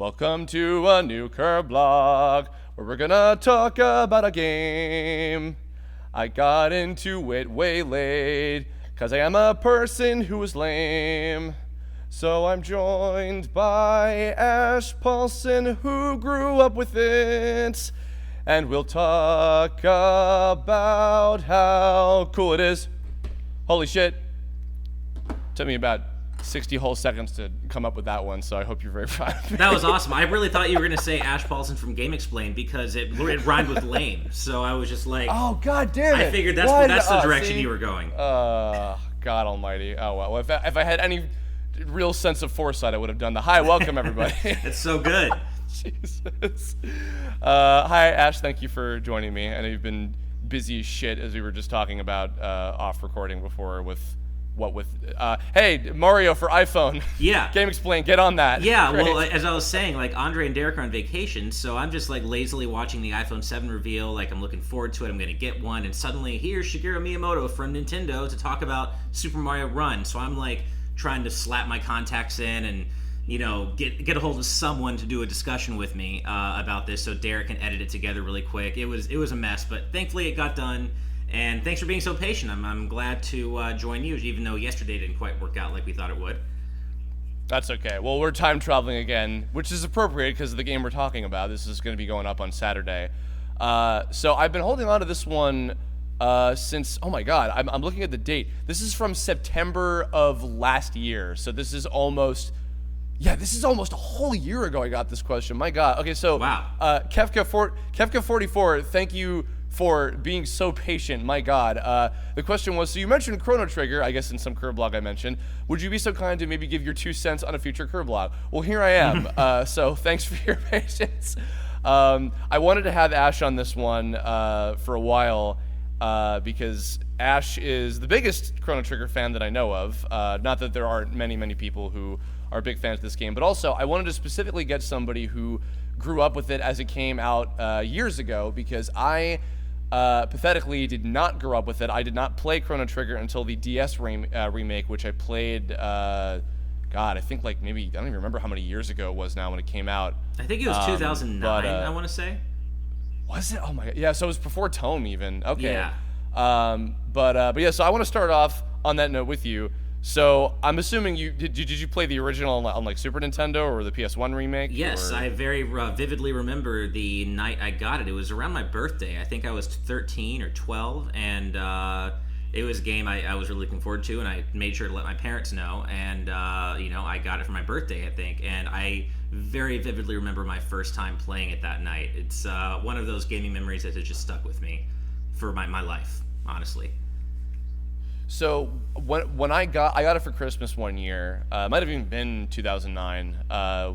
Welcome to a new Kirblog, where we're gonna talk about a game. I got into it way late, cause I am a person who is lame. So I'm joined by Ash Paulson, who grew up with it. And we'll talk about how cool it is. Holy shit. Took me about 60 whole seconds to come up with that one, so I hope you're very proud of me. That was awesome. I really thought you were going to say Ash Paulson from Game Explained because it rhymed with lame. So I was just like... Oh, god damn it. I figured that's the direction you were going. God almighty. Oh, well. If I had any real sense of foresight, I would have done the hi, welcome, everybody. It's so good. Jesus. Hi, Ash. Thank you for joining me. I know you've been busy as shit, as we were just talking about off recording before with... hey, Mario for iPhone. Yeah. Game Explained, get on that. Yeah, Great. well, as I was saying, like, Andre and Derek are on vacation, so I'm just, like, lazily watching the iPhone 7 reveal. Like, I'm looking forward to it. I'm going to get one. And suddenly, here's Shigeru Miyamoto from Nintendo to talk about Super Mario Run. So I'm, like, trying to slap my contacts in and, you know, get a hold of someone to do a discussion with me about this so Derek can edit it together really quick. It was a mess, but thankfully it got done. And thanks for being so patient. I'm glad to join you, even though yesterday didn't quite work out like we thought it would. That's okay. Well, we're time traveling again, which is appropriate because of the game we're talking about. This is going to be going up on Saturday. So I've been holding on to this one since, oh my god, I'm looking at the date. This is from September of last year. So this is almost a whole year ago I got this question. My god. Okay, so wow. Kefka44, thank you for being so patient. My god. The question was, so you mentioned Chrono Trigger, I guess in some Kirblog I mentioned. Would you be so kind to maybe give your 2 cents on a future Kirblog? Well, here I am. So thanks for your patience. I wanted to have Ash on this one for a while because Ash is the biggest Chrono Trigger fan that I know of. Not that there aren't many people who are big fans of this game, but also I wanted to specifically get somebody who grew up with it as it came out years ago, because I pathetically did not grow up with it. I did not play Chrono Trigger until the DS remake, which I played, I think like maybe, I don't even remember how many years ago it was now when it came out. I think it was 2009, I want to say. Was it? Oh my god. Yeah, so it was before Tome even. Okay. Yeah. But yeah, so I want to start off on that note with you. So I'm assuming did you play the original on like Super Nintendo or the PS1 remake? Yes, or? I very vividly remember the night I got it. It was around my birthday. I think I was 13 or 12, and it was a game I was really looking forward to, and I made sure to let my parents know. And I got it for my birthday, I think, and I very vividly remember my first time playing it that night. It's one of those gaming memories that has just stuck with me for my life, honestly. So when I got it for Christmas one year, it might have even been 2009,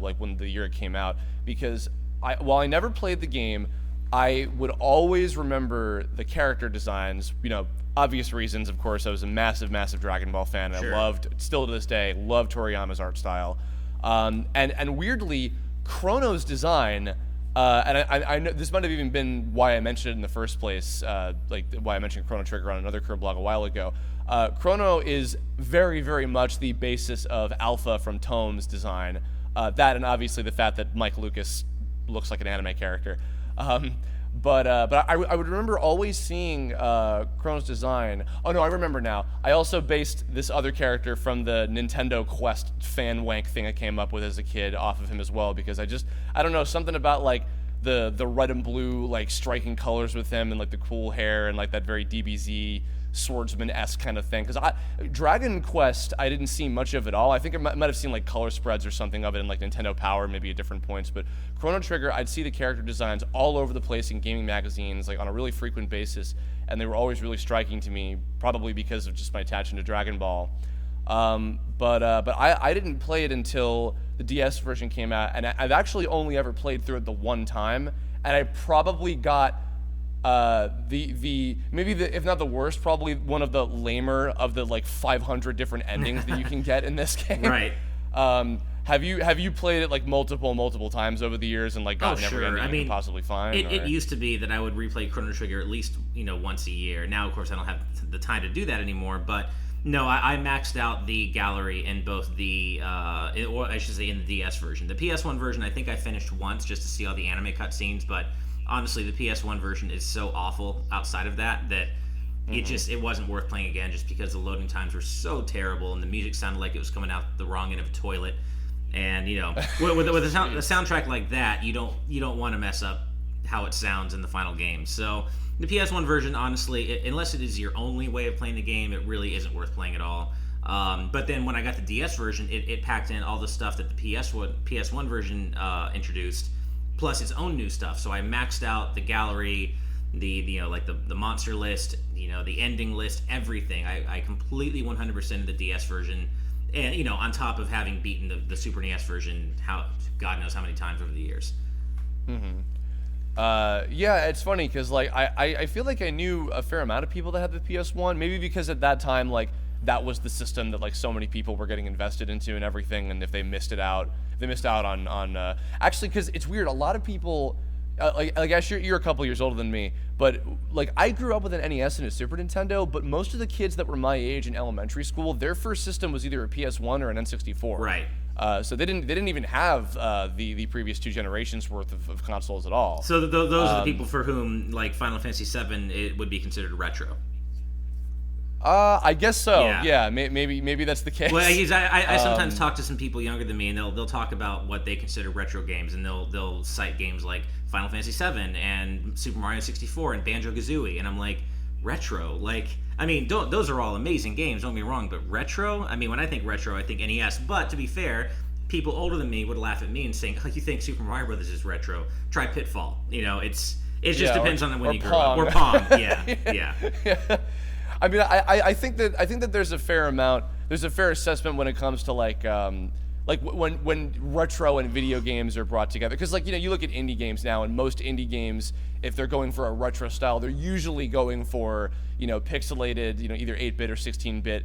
like when the year it came out, because while I never played the game, I would always remember the character designs. You know, obvious reasons, of course. I was a massive Dragon Ball fan. And sure. I still to this day, love Toriyama's art style, and weirdly, Chrono's design. And I know this might have even been why I mentioned it in the first place, like why I mentioned Chrono Trigger on another Kirblog a while ago. Chrono is very much the basis of Alpha from Tome's design. That and obviously the fact that Mike Lucas looks like an anime character. But I would remember always seeing Chrono's design. Oh no, I remember now. I also based this other character from the Nintendo Quest fan wank thing I came up with as a kid off of him as well, because I don't know, something about like the red and blue like striking colors with him and like the cool hair and like that very DBZ swordsman-esque kind of thing. Because Dragon Quest, I didn't see much of it all. I think I might have seen like color spreads or something of it in like Nintendo Power, maybe at different points. But Chrono Trigger, I'd see the character designs all over the place in gaming magazines, like on a really frequent basis, and they were always really striking to me, probably because of just my attachment to Dragon Ball. But I didn't play it until the DS version came out, and I've actually only ever played through it the one time, and I probably got if not the worst, probably one of the lamer of the like 500 different endings that you can get in this game. Right. Have you played it like multiple times over the years and like gotten every ending you can possibly find? It used to be that I would replay Chrono Trigger at least once a year. Now, of course, I don't have the time to do that anymore. But No, I maxed out the gallery in both or I should say in the DS version. The PS1 version, I think I finished once just to see all the anime cutscenes, but honestly, the PS1 version is so awful outside of that it wasn't worth playing again just because the loading times were so terrible and the music sounded like it was coming out the wrong end of a toilet. And with a soundtrack like that, you don't want to mess up how it sounds in the final game. So the PS1 version, honestly, unless it is your only way of playing the game, it really isn't worth playing at all. But then when I got the DS version, it packed in all the stuff that the PS1 version introduced, plus its own new stuff. So I maxed out the gallery, the monster list, the ending list, everything. I completely 100%ed the DS version, and on top of having beaten the Super NES version, God knows how many times over the years. Yeah, it's funny because like I feel like I knew a fair amount of people that had the PS1, maybe because at that time like that was the system that like so many people were getting invested into and everything, and if they missed out on actually, because it's weird, a lot of people like actually you're a couple years older than me, but like I grew up with an NES and a Super Nintendo, but most of the kids that were my age in elementary school, their first system was either a PS1 or an N64. Right. So they didn't even have the previous two generations worth of consoles at all. So those are the people for whom like Final Fantasy VII it would be considered retro. I guess so. Yeah. Maybe that's the case. Well, I sometimes talk to some people younger than me, and they'll talk about what they consider retro games, and they'll cite games like Final Fantasy VII and Super Mario 64 and Banjo-Kazooie, and I'm like, retro? Like, I mean, those are all amazing games, don't get me wrong, but retro? I mean, when I think retro, I think NES. But to be fair, people older than me would laugh at me and saying, "Oh, you think Super Mario Brothers is retro? Try Pitfall." It just depends on when you grew up. Or Pong, yeah. I mean, I think that there's a fair assessment when it comes to like when retro and video games are brought together, because like you look at indie games now, and most indie games, if they're going for a retro style, they're usually going for pixelated either 8-bit or 16-bit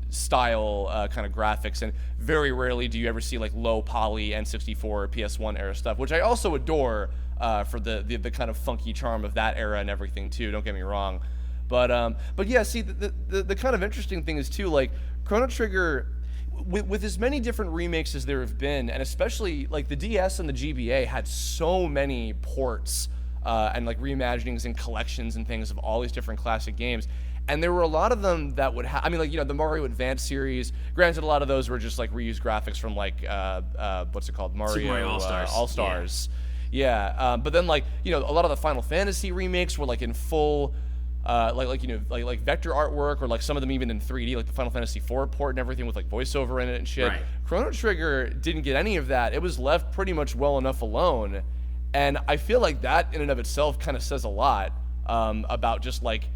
style kind of graphics, and very rarely do you ever see like low poly N64 or PS1 era stuff, which I also adore for the kind of funky charm of that era and everything too, don't get me wrong. But yeah, see, the kind of interesting thing is too, like Chrono Trigger, with as many different remakes as there have been, and especially like the DS and the GBA had so many ports and like reimaginings and collections and things of all these different classic games, and there were a lot of them that would have, I mean, like the Mario Advance series, granted a lot of those were just like reused graphics from like what's it called, Super Mario All-Stars. All-Stars. Yeah. But then like a lot of the Final Fantasy remakes were like in full like vector artwork, or like some of them even in 3D, like the Final Fantasy IV port and everything with like voiceover in it and shit. Right. Chrono Trigger didn't get any of that. It was left pretty much well enough alone, and I feel like that in and of itself kind of says a lot about just like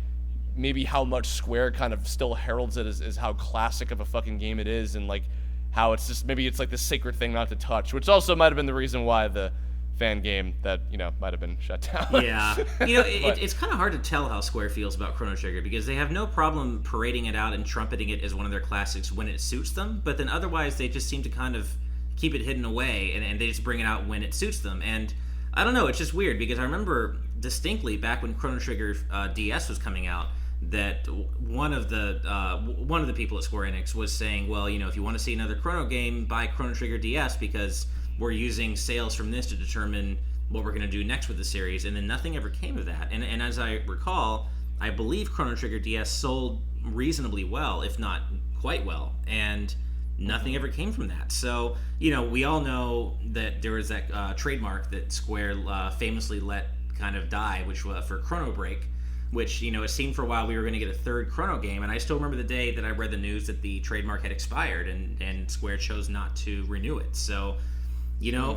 maybe how much Square kind of still heralds it as how classic of a fucking game it is, and like how it's just maybe it's like the sacred thing not to touch, which also might have been the reason why the fan game that might have been shut down. Yeah, it's kind of hard to tell how Square feels about Chrono Trigger, because they have no problem parading it out and trumpeting it as one of their classics when it suits them, but then otherwise they just seem to kind of keep it hidden away, and they just bring it out when it suits them. And I don't know, it's just weird, because I remember distinctly back when Chrono Trigger DS was coming out, that one of the people at Square Enix was saying, well, if you want to see another Chrono game, buy Chrono Trigger DS, because we're using sales from this to determine what we're going to do next with the series. And then nothing ever came of that. And as I recall, I believe Chrono Trigger DS sold reasonably well, if not quite well, and nothing ever came from that. So we all know that there was that trademark that Square famously let kind of die, which was for Chrono Break, which it seemed for a while we were going to get a third Chrono game, and I still remember the day that I read the news that the trademark had expired, and Square chose not to renew it. So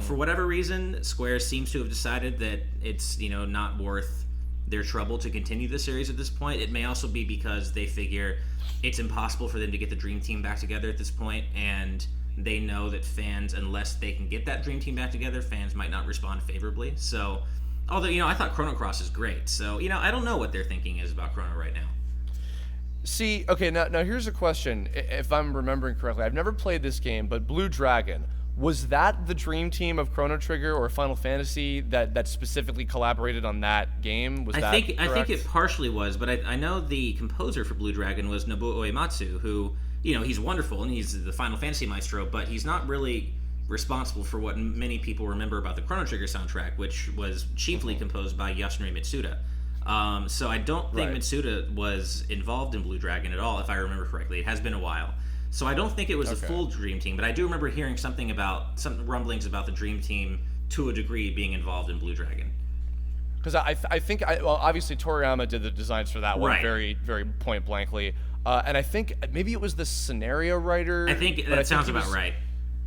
for whatever reason, Square seems to have decided that it's not worth their trouble to continue the series at this point. It may also be because they figure it's impossible for them to get the Dream Team back together at this point, and they know that fans, unless they can get that Dream Team back together, fans might not respond favorably. So, although I thought Chrono Cross is great, so I don't know what their thinking is about Chrono right now. See, okay, now here's a question. If I'm remembering correctly, I've never played this game, but Blue Dragon, Was that the dream team of Chrono Trigger or Final Fantasy that specifically collaborated on that game? Was I that think correct? it partially was, but I know the composer for Blue Dragon was Nobuo Uematsu, who, he's wonderful and he's the Final Fantasy maestro, but he's not really responsible for what many people remember about the Chrono Trigger soundtrack, which was chiefly composed by Yasunori Mitsuda. So I don't think Mitsuda was involved in Blue Dragon at all, if I remember correctly. It has been a while. So I don't think it was a full Dream Team, but I do remember hearing some rumblings about the Dream Team to a degree being involved in Blue Dragon. Because I think obviously Toriyama did the designs for that one very, very point blankly, and I think maybe it was the scenario writer. I think that sounds about right.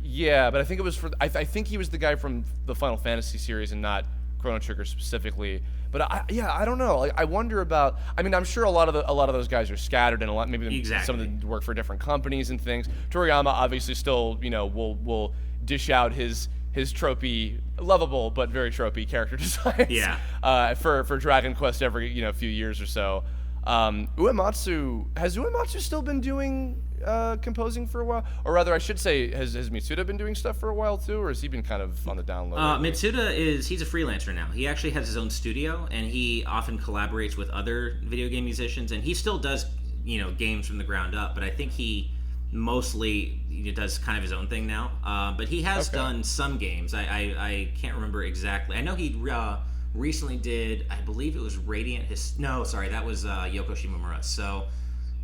Yeah, but I think it was for. I think he was the guy from the Final Fantasy series and not Chrono Trigger specifically. But I don't know. Like, I wonder about. I mean, I'm sure a lot of those guys are scattered and maybe some of them work for different companies and things. Toriyama obviously still, will dish out his tropey, lovable but very tropey character designs. Yeah. For Dragon Quest every few years or so. Has Uematsu still been doing composing for a while? Or rather, I should say, has Mitsuda been doing stuff for a while too, or has he been kind of on the down low? Mitsuda he's a freelancer now. He actually has his own studio, and he often collaborates with other video game musicians, and he still does, games from the ground up, but I think he mostly does kind of his own thing now. But he has done some games. I can't remember exactly. I know he recently did, I believe it was Radiant that was Yoko Shimomura. So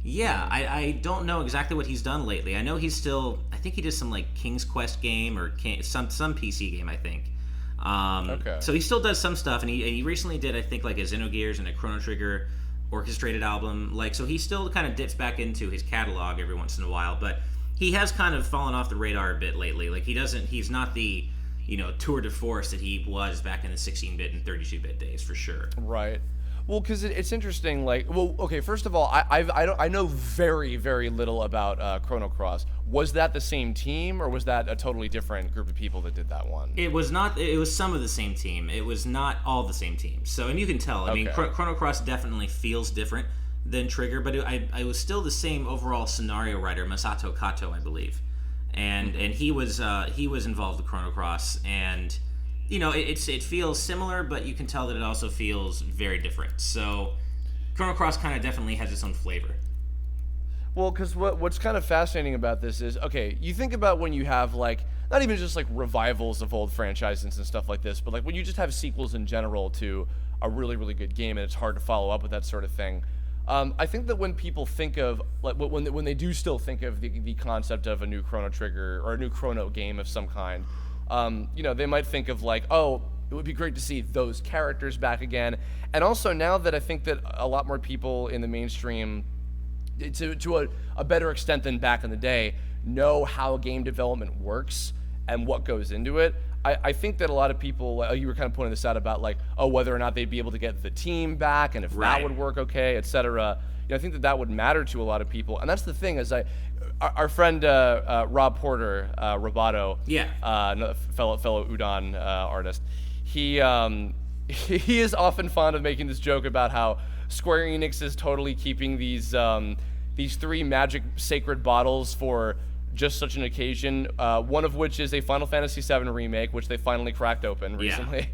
yeah, I don't know exactly what he's done lately. I know I think he did some like King's Quest game or some PC game, I think. So he still does some stuff, and he recently did, I think, like a Xenogears and a Chrono Trigger orchestrated album. Like, so he still kind of dips back into his catalog every once in a while, but he has kind of fallen off the radar a bit lately. Like, he's not the tour de force that he was back in the 16-bit and 32-bit days, for sure. Right. Well, because it's interesting. Like, first of all, I know very, very little about Chrono Cross. Was that the same team, or was that a totally different group of people that did that one? It was not. It was some of the same team. It was not all the same team. So, and you can tell. I mean, Chrono Cross definitely feels different than Trigger, but it was still the same overall scenario writer, Masato Kato, I believe. And he was involved with Chrono Cross, and it feels similar, but you can tell that it also feels very different. So Chrono Cross kind of definitely has its own flavor. Well, because what's kind of fascinating about this is, you think about when you have like not even just like revivals of old franchises and stuff like this, but like when you just have sequels in general to a really, really good game, and it's hard to follow up with that sort of thing. I think that when people think of, like, when they do still think of the concept of a new Chrono Trigger or a new Chrono game of some kind, they might think of like, oh, it would be great to see those characters back again. And also now that I think that a lot more people in the mainstream, to a better extent than back in the day, know how game development works and what goes into it. I think that a lot of people, you were kind of pointing this out about like, whether or not they'd be able to get the team back and if that would work okay, etc. I think that would matter to a lot of people. And that's the thing is our friend Rob Porter, Roboto, fellow Udon artist, he is often fond of making this joke about how Square Enix is totally keeping these 3 magic sacred bottles for just such an occasion, one of which is a Final Fantasy VII remake, which they finally cracked open recently,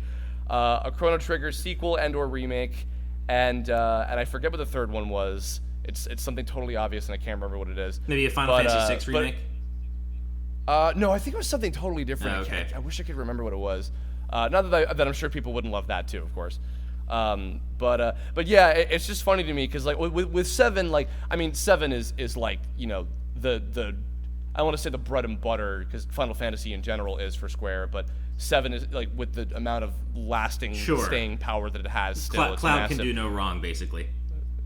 a Chrono Trigger sequel and/or remake, and I forget what the third one was. It's something totally obvious, and I can't remember what it is. Maybe a Final Fantasy VI remake? No, I think it was something totally different. Oh, okay. I wish I could remember what it was. Not that I'm sure people wouldn't love that too, of course. But yeah, it's just funny to me because like with 7, like I mean 7 is like the I want to say the bread and butter because Final Fantasy in general is for Square, but 7 is like with the amount of lasting staying power that it has. Still, Cloud can do no wrong, basically.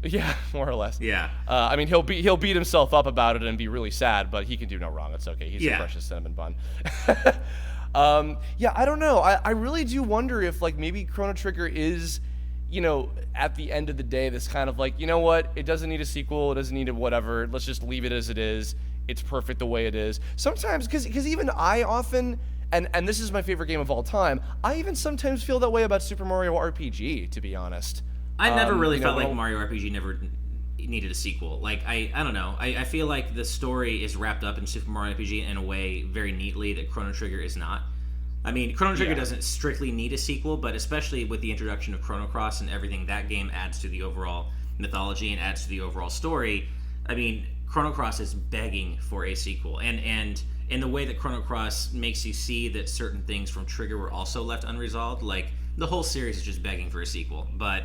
Yeah, more or less. Yeah. I mean, he'll beat himself up about it and be really sad, but he can do no wrong. It's okay. He's a precious cinnamon bun. I don't know. I really do wonder if like maybe Chrono Trigger is, at the end of the day, this kind of like, you know what? It doesn't need a sequel. It doesn't need a whatever. Let's just leave it as it is. It's perfect the way it is. Sometimes, because even I often, and this is my favorite game of all time, I even sometimes feel that way about Super Mario RPG, to be honest. I never really felt like Mario RPG never needed a sequel. Like, I don't know. I feel like the story is wrapped up in Super Mario RPG in a way very neatly that Chrono Trigger is not. I mean, Chrono Trigger doesn't strictly need a sequel, but especially with the introduction of Chrono Cross and everything that game adds to the overall mythology and adds to the overall story. I mean, Chrono Cross is begging for a sequel, and in the way that Chrono Cross makes you see that certain things from Trigger were also left unresolved, like the whole series is just begging for a sequel. But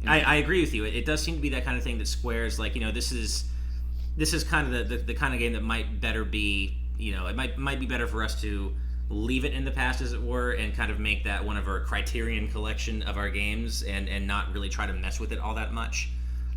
I agree with you. It does seem to be that kind of thing that Square's like, this is kind of the kind of game that might better be, it might be better for us to leave it in the past, as it were, and kind of make that one of our Criterion collection of our games, and not really try to mess with it all that much.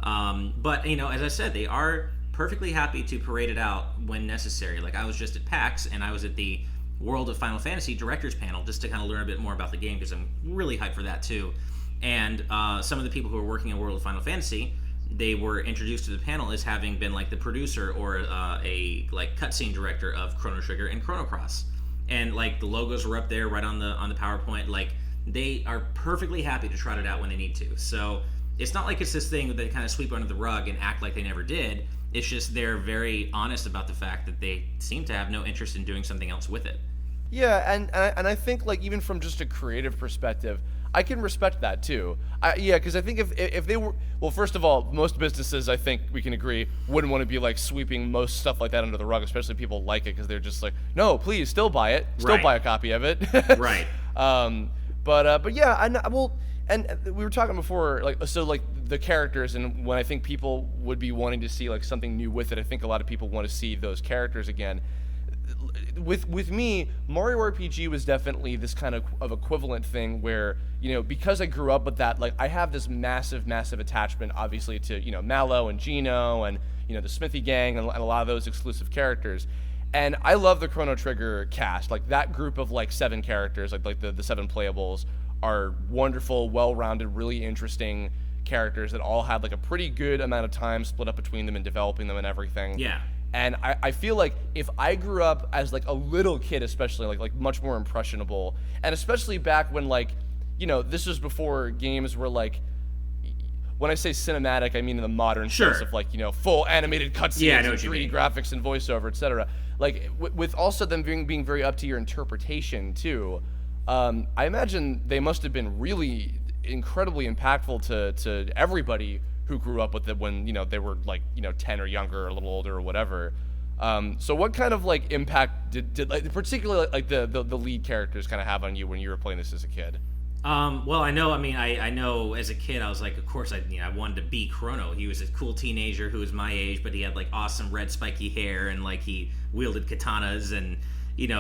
But as I said, they are perfectly happy to parade it out when necessary. Like, I was just at PAX, and I was at the World of Final Fantasy Directors Panel just to kind of learn a bit more about the game, because I'm really hyped for that too. And some of the people who are working on World of Final Fantasy, they were introduced to the panel as having been like the producer or a like cutscene director of Chrono Trigger and Chrono Cross, and like the logos were up there right on the PowerPoint. Like, they are perfectly happy to trot it out when they need to. So it's not like it's this thing that they kind of sweep under the rug and act like they never did. It's just they're very honest about the fact that they seem to have no interest in doing something else with it. Yeah, and I think, like, even from just a creative perspective, I can respect that too. Because I think if they were, well, first of all, most businesses, I think we can agree, wouldn't want to be like sweeping most stuff like that under the rug, especially people like it, because they're just like, no, please, still buy it, still buy a copy of it. Right. But yeah, and we were talking before, like, so like the characters, and when I think people would be wanting to see like something new with it, I think a lot of people want to see those characters again. With me, Mario RPG was definitely this kind of equivalent thing where, because I grew up with that, like, I have this massive attachment, obviously, to, Mallow and Gino and, the Smithy Gang and a lot of those exclusive characters. And I love the Chrono Trigger cast. Like, that group of, like, 7 characters, like the 7 playables, are wonderful, well-rounded, really interesting characters that all had, like, a pretty good amount of time split up between them and developing them and everything. Yeah. And I feel like if I grew up as, like, a little kid, especially, like much more impressionable, and especially back when, like, this was before games were, like, when I say cinematic, I mean in the modern sense of, like, full animated cutscenes and 3D graphics and voiceover, etc. Like, with also them being very up to your interpretation, too, I imagine they must have been really incredibly impactful to everybody who grew up with it when, they were, like, 10 or younger or a little older or whatever. So what kind of, like, impact did like, particularly, like, the lead characters kind of have on you when you were playing this as a kid? Well, I know as a kid, I was like, of course, I wanted to be Chrono. He was a cool teenager who was my age, but he had, like, awesome red spiky hair, and, like, he wielded katanas, and,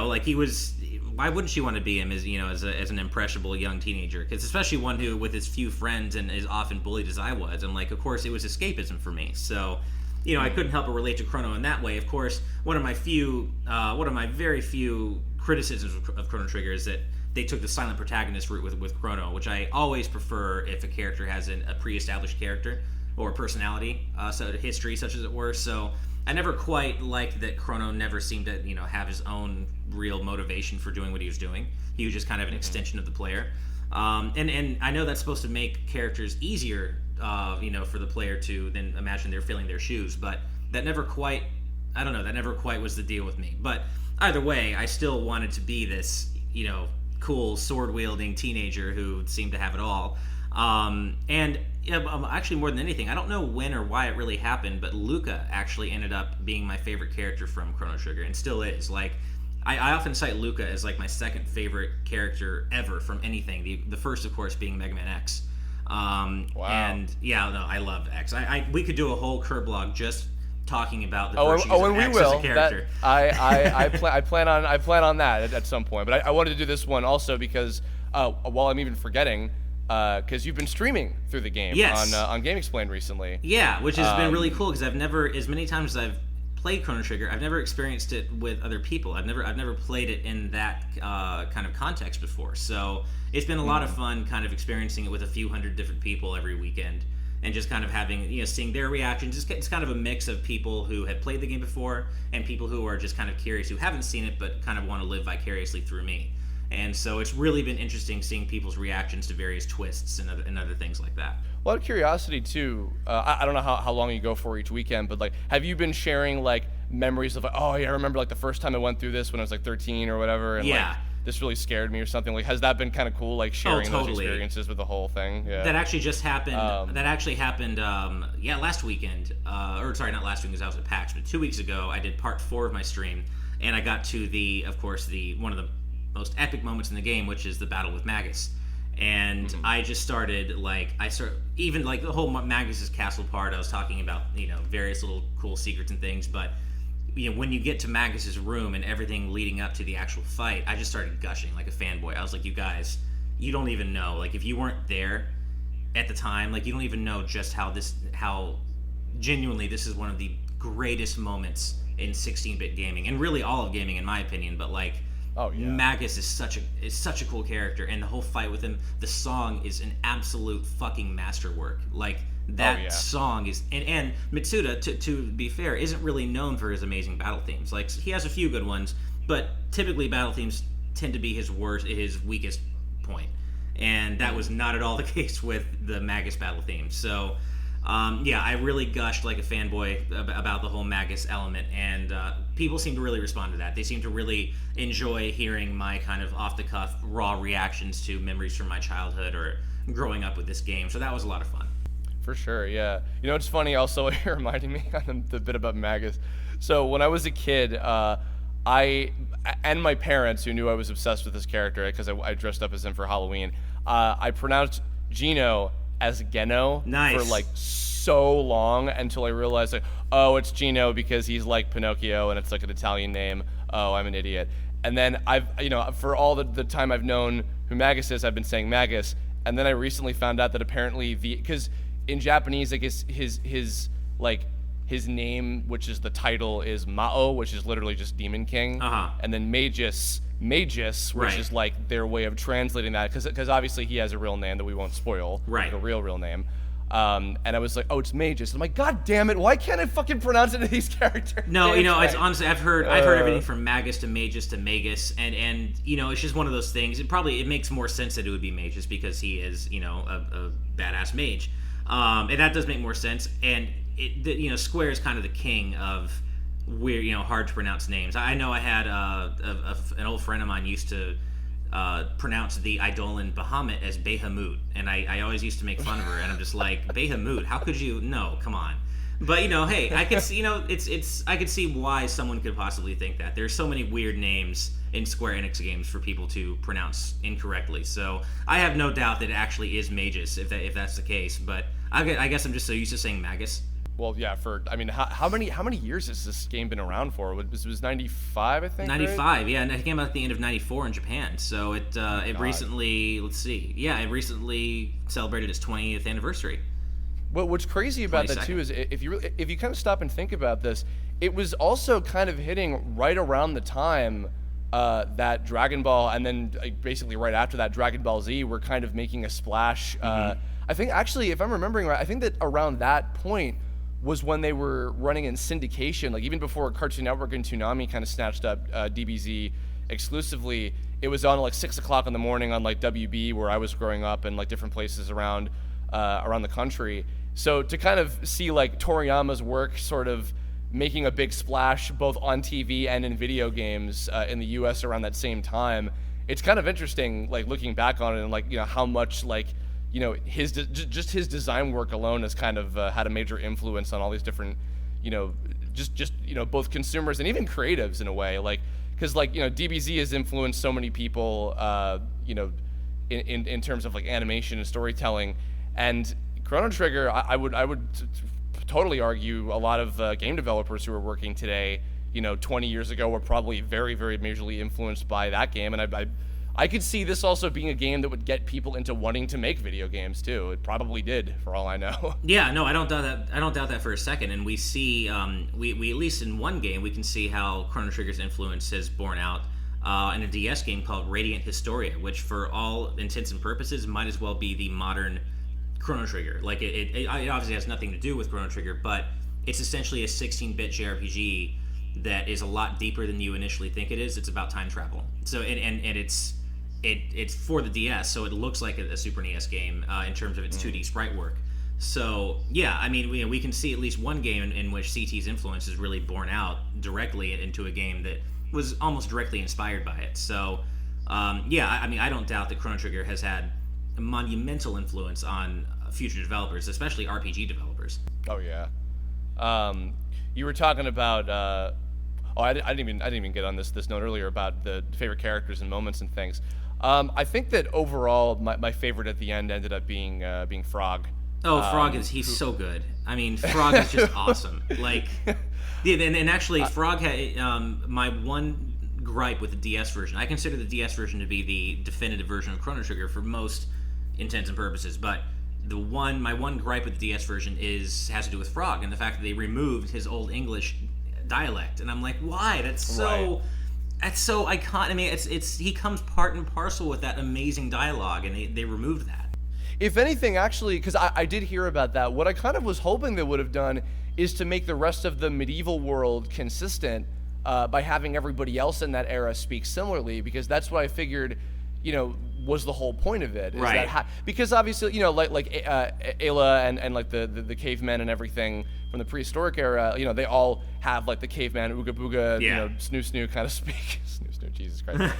like, he was, why wouldn't you want to be him as an impressionable young teenager? Because especially one who, with his few friends and as often bullied as I was, and, like, of course, it was escapism for me. So, I couldn't help but relate to Chrono in that way. Of course, one of my very few criticisms of Chrono Trigger is that they took the silent protagonist route with Chrono, which I always prefer if a character has a pre-established character or personality, so history, such as it were. So I never quite liked that Chrono never seemed to, have his own real motivation for doing what he was doing. He was just kind of an extension of the player. And I know that's supposed to make characters easier, for the player to then imagine they're filling their shoes, but that never quite was the deal with me. But either way, I still wanted to be this, cool sword-wielding teenager who seemed to have it all. And actually, more than anything, I don't know when or why it really happened, but Luca actually ended up being my favorite character from Chrono Trigger, and still is. Like, I often cite Luca as, like, my second favorite character ever from anything. The first, of course, being Mega Man X. Wow. And yeah, no, I loved X. We could do a whole Kirblog just talking about the virtues of X as a character. I plan on that at some point. But I wanted to do this one also because while I'm even forgetting, because you've been streaming through the game on Game Explained recently. Yeah, which has been really cool because I've never, as many times as I've played Chrono Trigger, I've never experienced it with other people. I've never played it in that kind of context before. So it's been a lot of fun kind of experiencing it with a few hundred different people every weekend. And just kind of having, seeing their reactions. It's kind of a mix of people who have played the game before and people who are just kind of curious, who haven't seen it but kind of want to live vicariously through me. And so it's really been interesting seeing people's reactions to various twists and other things like that. Well, out of curiosity too, I don't know how long you go for each weekend, but like, have you been sharing like memories of like, oh yeah, I remember like the first time I went through this when I was like 13 or whatever, and like this really scared me or something? Like, has that been kind of cool, like sharing those experiences with the whole thing? Yeah. That actually just happened. Last weekend. Or sorry, not last week because I was at PAX, but 2 weeks ago I did part 4 of my stream, and I got to of course, one of the most epic moments in the game, which is the battle with Magus. And I just started even like the whole Magus's castle part. I was talking about various little cool secrets and things, but when you get to Magus's room and everything leading up to the actual fight, I just started gushing like a fanboy. I was like, you guys, you don't even know, like if you weren't there at the time, like you don't even know just how genuinely this is one of the greatest moments in 16-bit gaming, and really all of gaming in my opinion. But like, oh yeah, Magus is such a cool character, and the whole fight with him, the song is an absolute fucking masterwork. Like that song is, and Mitsuda, to be fair, isn't really known for his amazing battle themes. Like he has a few good ones, but typically battle themes tend to be his weakest point, and that was not at all the case with the Magus battle theme. So I really gushed like a fanboy about the whole Magus element, and people seem to really respond to that. They seem to really enjoy hearing my kind of off-the-cuff, raw reactions to memories from my childhood or growing up with this game. So that was a lot of fun. For sure, yeah. It's funny also, you're reminding me on the bit about Magus. So when I was a kid, I and my parents, who knew I was obsessed with this character because I dressed up as him for Halloween, I pronounced Gino as Geno for like so long until I realized like, oh, it's Gino because he's like Pinocchio and it's like an Italian name. Oh, I'm an idiot. And then I've for all the time I've known who Magus is, I've been saying Magus. And then I recently found out that apparently because in Japanese, I guess his name, which is the title, is Mao, which is literally just Demon King. And then Magus, which is like their way of translating that, because obviously he has a real name that we won't spoil, like a real name. And I was like, oh, it's Magus. I'm like, God damn it, why can't I fucking pronounce it to these characters? No, it's honestly, I've heard everything from Magus to Magus to Magus, and it's just one of those things. It makes more sense that it would be Magus because he is a badass mage, and that does make more sense. And Square is kind of the king of weird, hard to pronounce names. I know I had an old friend of mine used to pronounce the Eidolon Bahamut as Behamut, and I always used to make fun of her, and I'm just like, Behamut, how could you? No, come on. But hey, I could see, I could see why someone could possibly think that. There's so many weird names in Square Enix games for people to pronounce incorrectly. So I have no doubt that it actually is Magus if that's the case. But I guess I'm just so used to saying Magus. Well, yeah. How many years has this game been around for? It was 95, I think. 95, right? Yeah, and it came out at the end of 94 in Japan. So it recently, it recently celebrated its 20th anniversary. Well, what's crazy about that too is if you kind of stop and think about this, it was also kind of hitting right around the time that Dragon Ball, and then basically right after that, Dragon Ball Z were kind of making a splash. I think actually, if I'm remembering right, I think that around that point was when they were running in syndication, like even before Cartoon Network and Toonami kind of snatched up DBZ exclusively. It was on like 6 o'clock in the morning on like WB, where I was growing up, and like different places around the country. So to kind of see like Toriyama's work sort of making a big splash both on TV and in video games in the US around that same time, it's kind of interesting, like looking back on it, and like how much like his design work alone has kind of had a major influence on all these different both consumers and even creatives in a way, like because DBZ has influenced so many people in terms of like animation and storytelling, and Chrono Trigger, I would totally argue a lot of game developers who are working today 20 years ago were probably very, very majorly influenced by that game, and I could see this also being a game that would get people into wanting to make video games too. It probably did, for all I know. Yeah, no, I don't doubt that. I don't doubt that for a second. And we see, we at least in one game, we can see how Chrono Trigger's influence has borne out in a DS game called Radiant Historia, which, for all intents and purposes, might as well be the modern Chrono Trigger. Like it obviously has nothing to do with Chrono Trigger, but it's essentially a 16-bit JRPG that is a lot deeper than you initially think it is. It's about time travel. So and it's it's for the DS, so it looks like a Super NES game in terms of its 2D sprite work. So yeah, I mean, we can see at least one game in which CT's influence is really borne out directly into a game that was almost directly inspired by it. So yeah, I mean, I don't doubt that Chrono Trigger has had a monumental influence on future developers, especially RPG developers. Oh yeah. You were talking about. I didn't even get on this note earlier about the favorite characters and moments and things. I think that overall, my favorite at the end ended up being Frog. Oh, Frog he's so good. I mean, Frog is just awesome. Like, yeah, and actually, Frog had my one gripe with the DS version. I consider the DS version to be the definitive version of Chrono Trigger for most intents and purposes, but my one gripe with the DS version has to do with Frog and the fact that they removed his old English dialect, and I'm like, why? That's so iconic. I mean, it's he comes part and parcel with that amazing dialogue, and they removed that. If anything, actually, because I did hear about that, what I kind of was hoping they would have done is to make the rest of the medieval world consistent by having everybody else in that era speak similarly, because that's what I figured, was the whole point of it. Is right. Because obviously, like Ayla and like the cavemen and everything from the prehistoric era, they all have like the caveman ooga booga, snoo snoo kind of speak. Snoo snoo, Jesus Christ.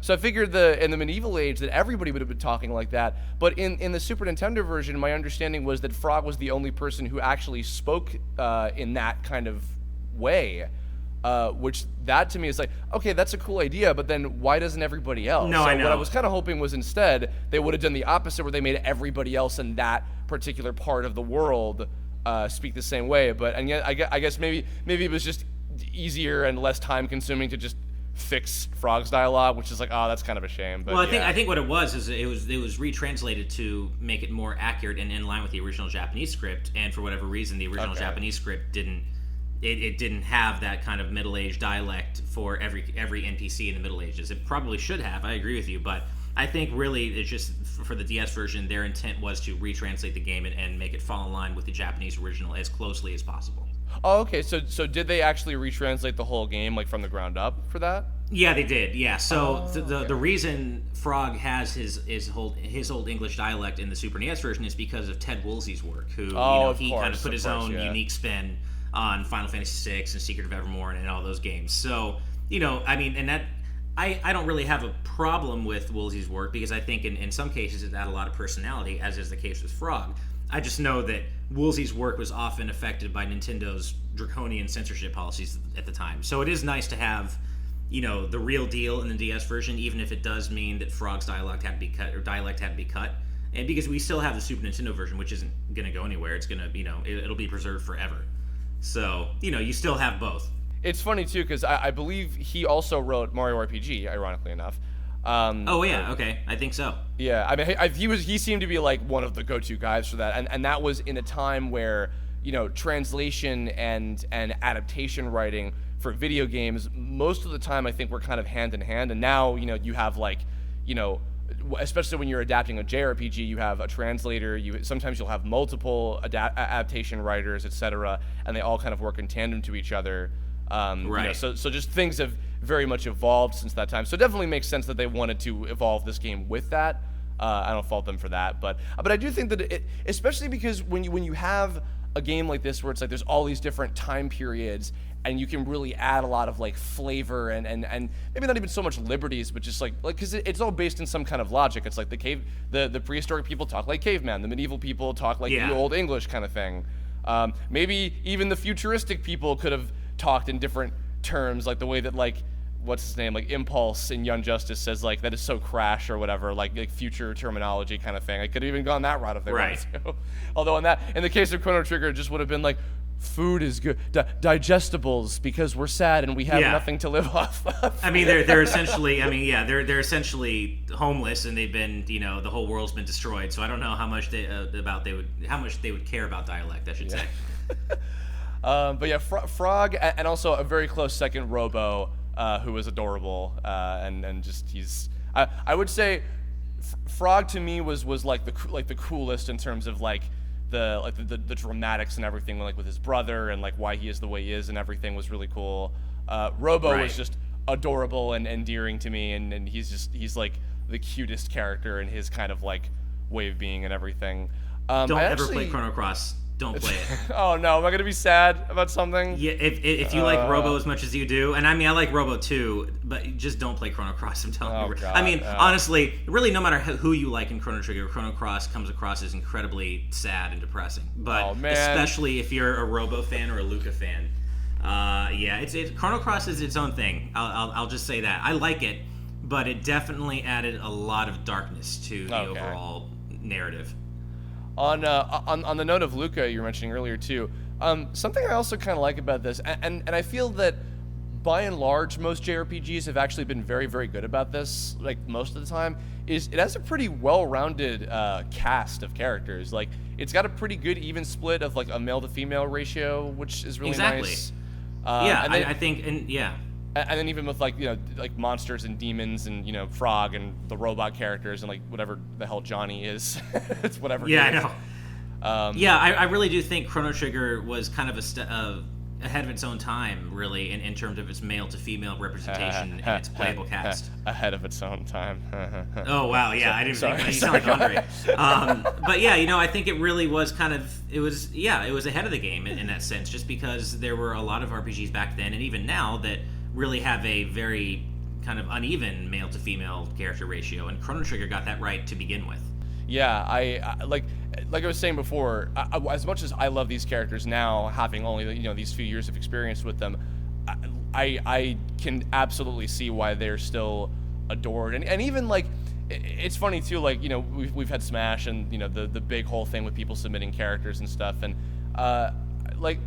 So I figured in the medieval age that everybody would have been talking like that. But in the Super Nintendo version, my understanding was that Frog was the only person who actually spoke in that kind of way. Which that to me is like, okay, that's a cool idea, but then why doesn't everybody else? No, I know. What I was kind of hoping was instead they would have done the opposite, where they made everybody else in that particular part of the world speak the same way. And yet I guess maybe it was just easier and less time consuming to just fix Frog's dialogue, which is like, oh, that's kind of a shame. But well, I think what it was is it was retranslated to make it more accurate and in line with the original Japanese script, and for whatever reason, the original Japanese script didn't. It didn't have that kind of middle-aged dialect for every NPC in the Middle Ages. It probably should have. I agree with you, but I think really it's just for the DS version, their intent was to retranslate the game and make it fall in line with the Japanese original as closely as possible. Oh, okay. So did they actually retranslate the whole game like from the ground up for that? Yeah, they did. Yeah. So the reason Frog has his old English dialect in the Super NES version is because of Ted Woolsey's work, who he kind of put his own unique spin on Final Fantasy VI and Secret of Evermore and all those games. So, I mean, and that I don't really have a problem with Woolsey's work, because I think in some cases it had a lot of personality, as is the case with Frog. I just know that Woolsey's work was often affected by Nintendo's draconian censorship policies at the time. So it is nice to have, the real deal in the DS version, even if it does mean that Frog's dialect had to be cut. And because we still have the Super Nintendo version, which isn't going to go anywhere. It's going to, it'll be preserved forever. So, you still have both. It's funny, too, because I believe he also wrote Mario RPG, ironically enough. Okay. I think so. Yeah, I mean, he seemed to be, like, one of the go-to guys for that. And that was in a time where, translation and adaptation writing for video games, most of the time, I think, were kind of hand-in-hand. And now, you have, like, especially when you're adapting a JRPG, you have a translator. Sometimes you'll have multiple adaptation writers, etc., and they all kind of work in tandem to each other. Right. So just things have very much evolved since that time. So it definitely makes sense that they wanted to evolve this game with that. I don't fault them for that, but I do think that especially because when you have a game like this where it's like there's all these different time periods, and you can really add a lot of like flavor and maybe not even so much liberties, but just like because it's all based in some kind of logic. It's like the prehistoric people talk like caveman, the medieval people talk like the old English kind of thing. Maybe even the futuristic people could have talked in different terms, like the way that like what's his name, like Impulse in Young Justice says like that is so crash or whatever, like future terminology kind of thing. I could have even gone that route if they wanted to. Although in the case of Chrono Trigger, it just would have been like, food is good, digestibles, because we're sad and we have nothing to live off of. I mean, they're essentially, they're essentially homeless, and they've been, the whole world's been destroyed. So I don't know how much they would care about dialect, I should say. But yeah, Frog, and also a very close second, Robo, who was adorable, and just I would say Frog to me was like the coolest in terms of like the dramatics and everything, like with his brother and like why he is the way he is and everything was really cool. Robo was just adorable and endearing to me, and he's like the cutest character in his kind of like way of being and everything. Don't ever play Chrono Cross. Don't play it. Oh no, am I gonna be sad about something? Yeah, if you like Robo as much as you do, and I mean I like Robo too, but just don't play Chrono Cross. I'm telling you. God, I mean, honestly, really, no matter who you like in Chrono Trigger, Chrono Cross comes across as incredibly sad and depressing. But especially if you're a Robo fan or a Luca fan, it's Chrono Cross is its own thing. I'll just say that I like it, but it definitely added a lot of darkness to the overall narrative. On the note of Luca you were mentioning earlier too, something I also kind of like about this, and I feel that by and large most JRPGs have actually been very, very good about this, like most of the time, is it has a pretty well-rounded cast of characters. Like it's got a pretty good even split of like a male to female ratio, which is really nice. I think. And then even with like like monsters and demons and Frog and the robot characters and like whatever the hell Johnny is, it's whatever. Yeah, I know. I really do think Chrono Trigger was kind of ahead of its own time, really, in terms of its male to female representation and its playable cast. Ahead of its own time. Oh wow, yeah, I didn't think you sound like Andre. But yeah, I think it really was it was ahead of the game in that sense, just because there were a lot of RPGs back then and even now that really have a very kind of uneven male to female character ratio, and Chrono Trigger got that right to begin with. Yeah, I like I was saying before, as much as I love these characters now, having only these few years of experience with them, I can absolutely see why they're still adored, and even like it's funny too, like we've had Smash and the big whole thing with people submitting characters and stuff, and like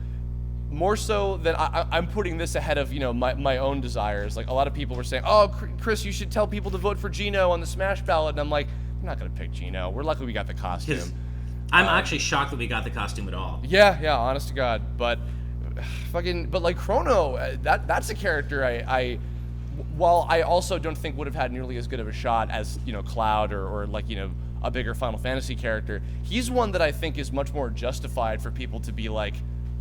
more so than I'm putting this ahead of my own desires. Like a lot of people were saying, oh Chris, you should tell people to vote for Gino on the Smash ballot, and I'm like, I'm not gonna pick Gino. We're lucky we got the costume. I'm actually shocked that we got the costume at all. Yeah, honest to God. But like Chrono, that's a character I while I also don't think would have had nearly as good of a shot as Cloud or like a bigger Final Fantasy character. He's one that I think is much more justified for people to be like,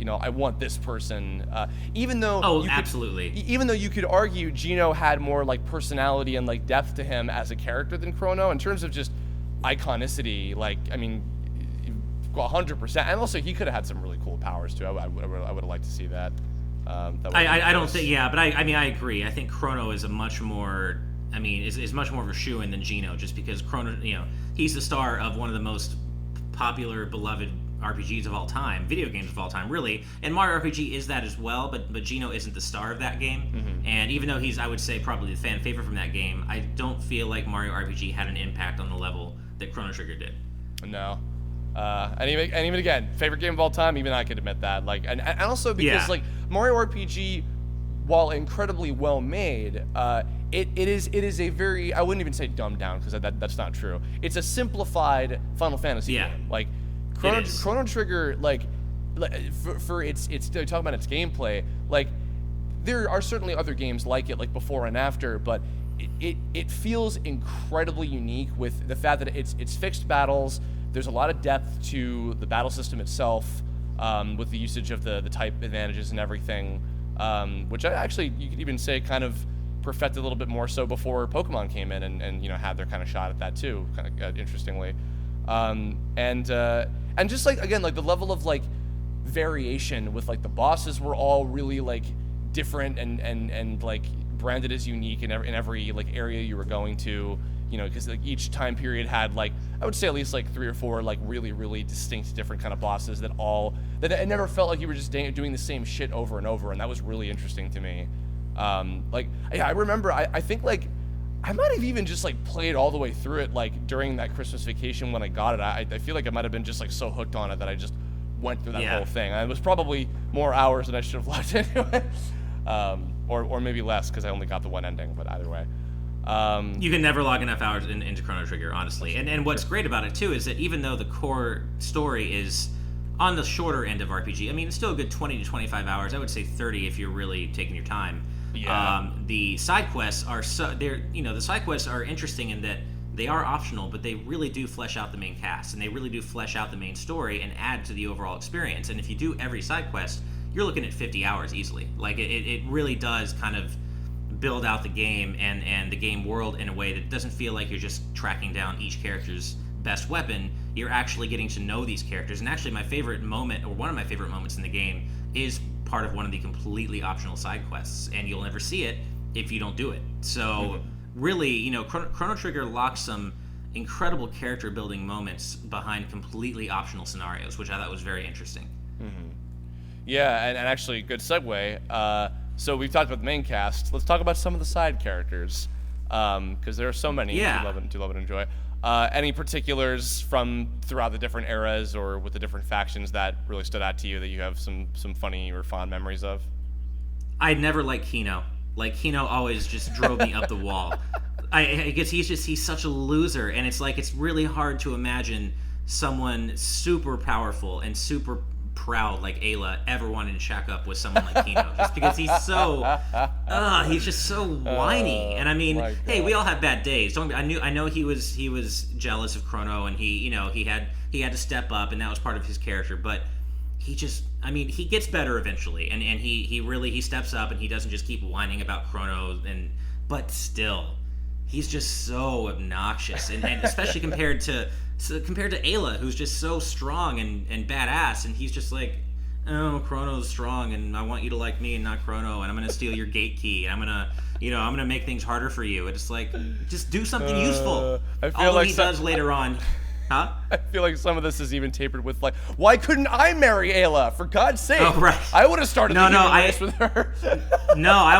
I want this person, even though absolutely. Even though you could argue Gino had more like personality and like depth to him as a character than Chrono in terms of just iconicity. Like, I mean, 100%. And also, he could have had some really cool powers too. I would have liked to see that. I don't think, but I agree. I think Chrono is much more of a shoo-in than Gino, just because Chrono, he's the star of one of the most popular, beloved RPGs of all time, video games of all time, really. And Mario RPG is that as well, but Gino isn't the star of that game. Mm-hmm. And even though he's, I would say, probably the fan favorite from that game, I don't feel like Mario RPG had an impact on the level that Chrono Trigger did. No. And even again, favorite game of all time, even I could admit that. Like, and also because like Mario RPG, while incredibly well made, it is a very, I wouldn't even say dumbed down, because that's not true. It's a simplified Final Fantasy game. Like Chrono Trigger, like for its talking about its gameplay, like there are certainly other games like it, like before and after, but it feels incredibly unique with the fact that it's fixed battles. There's a lot of depth to the battle system itself, with the usage of the type advantages and everything, which you could even say kind of perfected a little bit more so before Pokemon came in and had their kind of shot at that too, kind of interestingly. And just like, again, like the level of like variation with like the bosses were all really like different and like branded as unique in every like area you were going to, because like each time period had like, I would say at least like 3 or 4 like really, really distinct different kind of bosses that it never felt like you were just doing the same shit over and over, and that was really interesting to me. I remember I think like I might have even just like played all the way through it like during that Christmas vacation when I got it. I feel like I might have been just like so hooked on it that I just went through that whole thing. It was probably more hours than I should have left into it, or maybe less because I only got the one ending. But either way, you can never log enough hours into Chrono Trigger, honestly. And what's great about it too is that even though the core story is on the shorter end of RPG, I mean it's still a good 20 to 25 hours. I would say 30 if you're really taking your time. Yeah. The side quests are the side quests are interesting in that they are optional, but they really do flesh out the main cast, and they really do flesh out the main story and add to the overall experience. And if you do every side quest, you're looking at 50 hours easily. Like it really does kind of build out the game and the game world in a way that doesn't feel like you're just tracking down each character's best weapon. You're actually getting to know these characters. And actually, my favorite moment, or one of my favorite moments in the game, is part of one of the completely optional side quests, and you'll never see it if you don't do it. So really, you know, Chrono Trigger locks some incredible character building moments behind completely optional scenarios, which I thought was very interesting. Yeah, and actually, good segue. So we've talked about the main cast. Let's talk about some of the side characters, because there are so many to love and enjoy. Any particulars from throughout the different eras or with the different factions that really stood out to you that you have some funny or fond memories of? I never liked Kino. Like, Kino always just drove me up the wall. I guess he's such a loser, and it's like, it's really hard to imagine someone super powerful and super proud like Ayla ever wanting to shack up with someone like Kino, just because he's just so whiny. And I mean, hey, we all have bad days. I know he was jealous of Chrono, and he had to step up, and that was part of his character. But he gets better eventually, and he steps up, and he doesn't just keep whining about Chrono. But still, he's just so obnoxious, and especially compared to Ayla, who's just so strong and badass, and he's just like, oh, Chrono's strong, and I want you to like me and not Chrono, and I'm gonna steal your gate key, and I'm gonna make things harder for you. It's like, just do something useful. Although he does later on. Huh? I feel like some of this is even tapered with like, why couldn't I marry Ayla? For God's sake! Oh, right. I would have started the race with her. No, I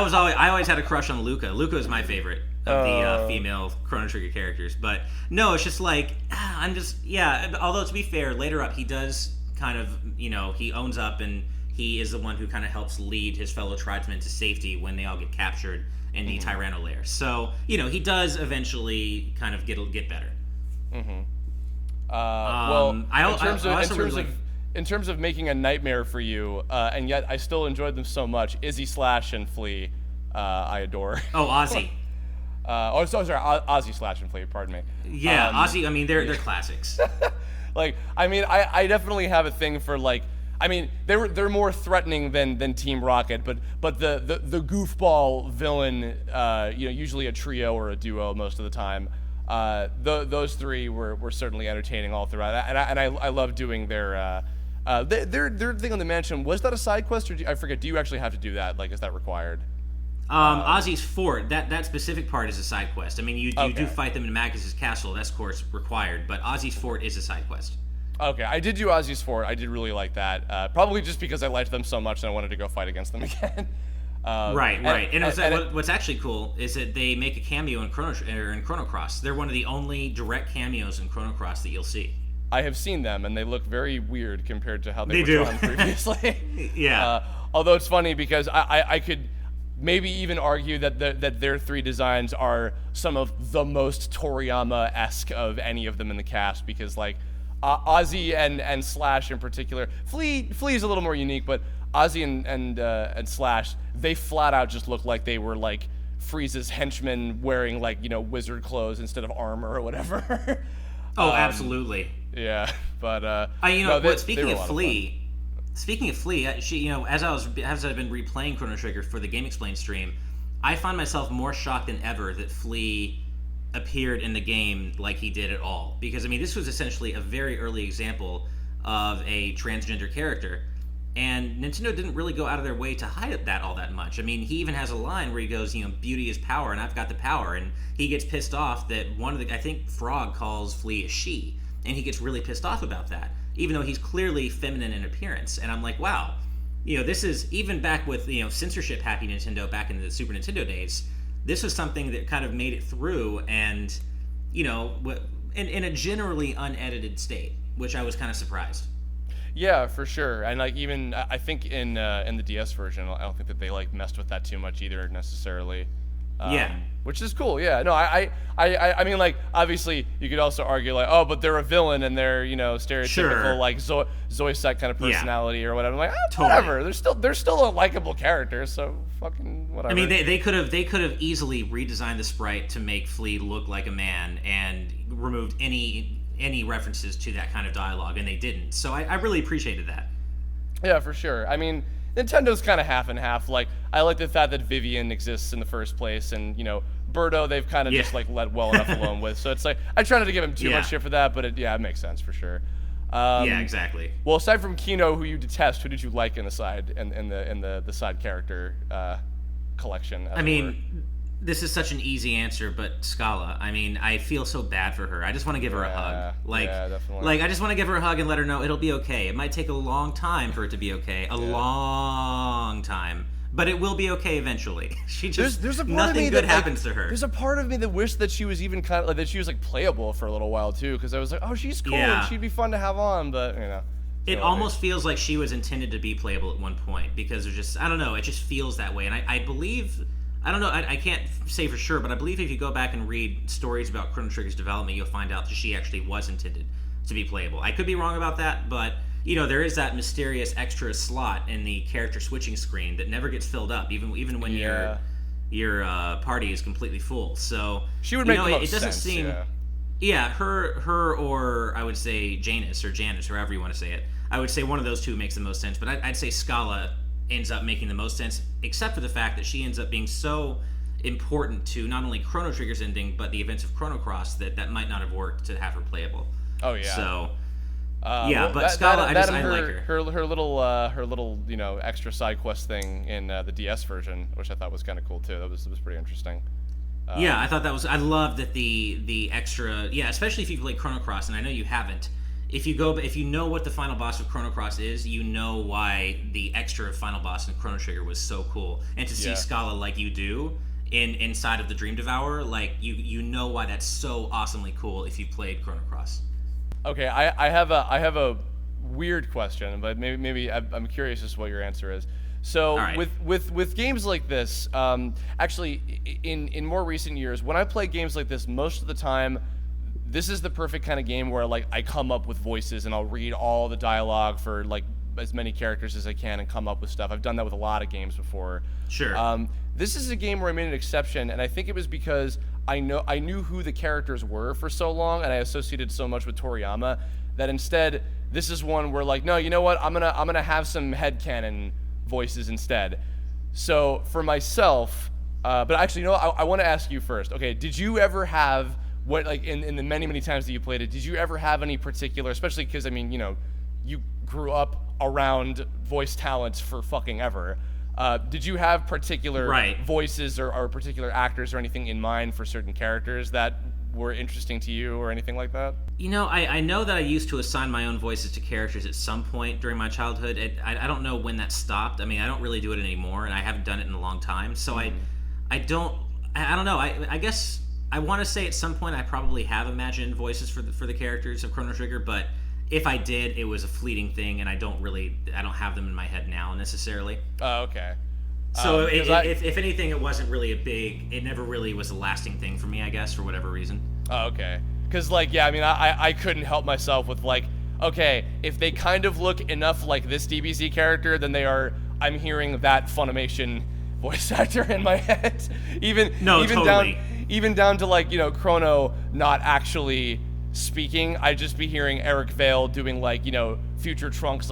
always had a crush on Luca. Luca is my favorite of the female Chrono Trigger characters. But no, it's just like, although to be fair, later up he does kind of, he owns up, and he is the one who kind of helps lead his fellow tribesmen to safety when they all get captured in the Tyranno lair. So, he does eventually kind of get better. In terms of making a nightmare for you, and yet I still enjoyed them so much, Izzy, Slash, and Flea, I adore. Oh, Ozzy. Ozzy, Slash, and Flea, pardon me. Yeah, Ozzy, I mean, they're classics. Like, I mean, I definitely have a thing for, like, I mean, they're more threatening than Team Rocket, but the goofball villain, usually a trio or a duo most of the time. Those three were certainly entertaining all throughout, and I love doing their thing on the mansion. Was that a side quest, or I forget? Do you actually have to do that? Like, is that required? Ozzy's fort, that specific part is a side quest. I mean, you do fight them in Magus's castle. That's of course required, but Ozzy's fort is a side quest. Okay, I did do Ozzy's fort. I did really like that. Probably just because I liked them so much and I wanted to go fight against them again. Right. What's actually cool is that they make a cameo in Chrono Cross. They're one of the only direct cameos in Chrono Cross that you'll see. I have seen them, and they look very weird compared to how they were drawn previously. Yeah. Although it's funny because I could maybe even argue that their three designs are some of the most Toriyama-esque of any of them in the cast, because like Ozzy and Slash in particular, Flea is a little more unique, but Ozzy and Slash, they flat out just look like they were like Frieza's henchmen wearing like, wizard clothes instead of armor or whatever. Oh, absolutely. Yeah, but speaking of Flea, she, as I've been replaying Chrono Trigger for the Game Explained stream, I find myself more shocked than ever that Flea appeared in the game like he did at all. Because, I mean, this was essentially a very early example of a transgender character, and Nintendo didn't really go out of their way to hide that all that much. I mean, he even has a line where he goes, beauty is power, and I've got the power, and he gets pissed off that I think Frog calls Flea a she, and he gets really pissed off about that, even though he's clearly feminine in appearance. And I'm like, wow, this is, even back with, censorship happy Nintendo back in the Super Nintendo days, this was something that kind of made it through, and, in a generally unedited state, which I was kind of surprised. Yeah, for sure. And like, even I think in the DS version, I don't think that they like messed with that too much either necessarily. Yeah. Which is cool. Yeah. No, I mean, like, obviously you could also argue like, oh, but they're a villain and they're, stereotypical like Zoisite kind of personality or whatever. I'm like, totally. Whatever. They're still a likable character, so fucking whatever. I mean, they could have easily redesigned the sprite to make Flea look like a man and removed any references to that kind of dialogue, and they didn't. So I really appreciated that. Yeah, for sure. I mean, Nintendo's kind of half and half. Like, I like the fact that Vivian exists in the first place, and Birdo they've kind of just like let well enough alone with. So it's like I try not to give him too much shit for that, but it makes sense for sure. Yeah, exactly. Well, aside from Kino, who you detest, who did you like in the side character collection? I mean, this is such an easy answer, but Scala. I mean, I feel so bad for her. I just want to give her a hug. Definitely. I just want to give her a hug and let her know it'll be okay. It might take a long time for it to be okay. Long time. But it will be okay eventually. She just there's a part nothing of me good that, happens to her. There's a part of me that wished that she was even kind of like that she was like playable for a little while too, because I was like, oh, she's cool and she'd be fun to have on, but It almost feels like she was intended to be playable at one point because there's just, I don't know, it just feels that way. And I believe, I don't know, I can't say for sure, but I believe if you go back and read stories about Chrono Trigger's development, you'll find out that she actually was intended to be playable. I could be wrong about that, but there is that mysterious extra slot in the character switching screen that never gets filled up, even when your party is completely full. So she would make the most it doesn't sense, seem. Yeah, her, or I would say Janus or Janice, or however you want to say it. I would say one of those two makes the most sense, but I'd say Scala ends up making the most sense, except for the fact that she ends up being so important to not only Chrono Trigger's ending, but the events of Chrono Cross that might not have worked to have her playable. Oh yeah. So. But Scala, I like her. Her little extra side quest thing in the DS version, which I thought was kind of cool too. That was pretty interesting. I thought that was. I love that the extra. Yeah, especially if you play Chrono Cross, and I know you haven't. If you know what the final boss of Chrono Cross is, you know why the extra final boss in Chrono Trigger was so cool. And to see Scala like you do inside of the Dream Devourer, like you know why that's so awesomely cool if you played Chrono Cross. Okay, I have a weird question, but maybe I'm curious as to what your answer is. So right. with games like this, actually in more recent years, when I play games like this, most of the time, this is the perfect kind of game where like I come up with voices and I'll read all the dialogue for like as many characters as I can and come up with stuff. I've done that with a lot of games before. Sure. This is a game where I made an exception, and I think it was because I knew who the characters were for so long, and I associated so much with Toriyama that instead this is one where like, no, you know what? I'm gonna have some headcanon voices instead. So for myself, but actually, I want to ask you first. Okay, did you ever have in the many times that you played it? Did you ever have any particular, especially because I mean, you grew up around voice talents for fucking ever. Did you have particular voices or particular actors or anything in mind for certain characters that were interesting to you or anything like that? I know that I used to assign my own voices to characters at some point during my childhood. I don't know when that stopped. I mean, I don't really do it anymore, and I haven't done it in a long time. So I don't know. I guess I want to say at some point I probably have imagined voices for the characters of Chrono Trigger, but if I did, it was a fleeting thing, and I don't have them in my head now necessarily. Oh, okay. So if anything, it wasn't really it never really was a lasting thing for me, I guess, for whatever reason. Oh, okay. Because I couldn't help myself with okay, if they kind of look enough like this DBZ character, then I'm hearing that Funimation voice actor in my head. Even down to Chrono not actually speaking, I'd just be hearing Eric Vale doing future Trunks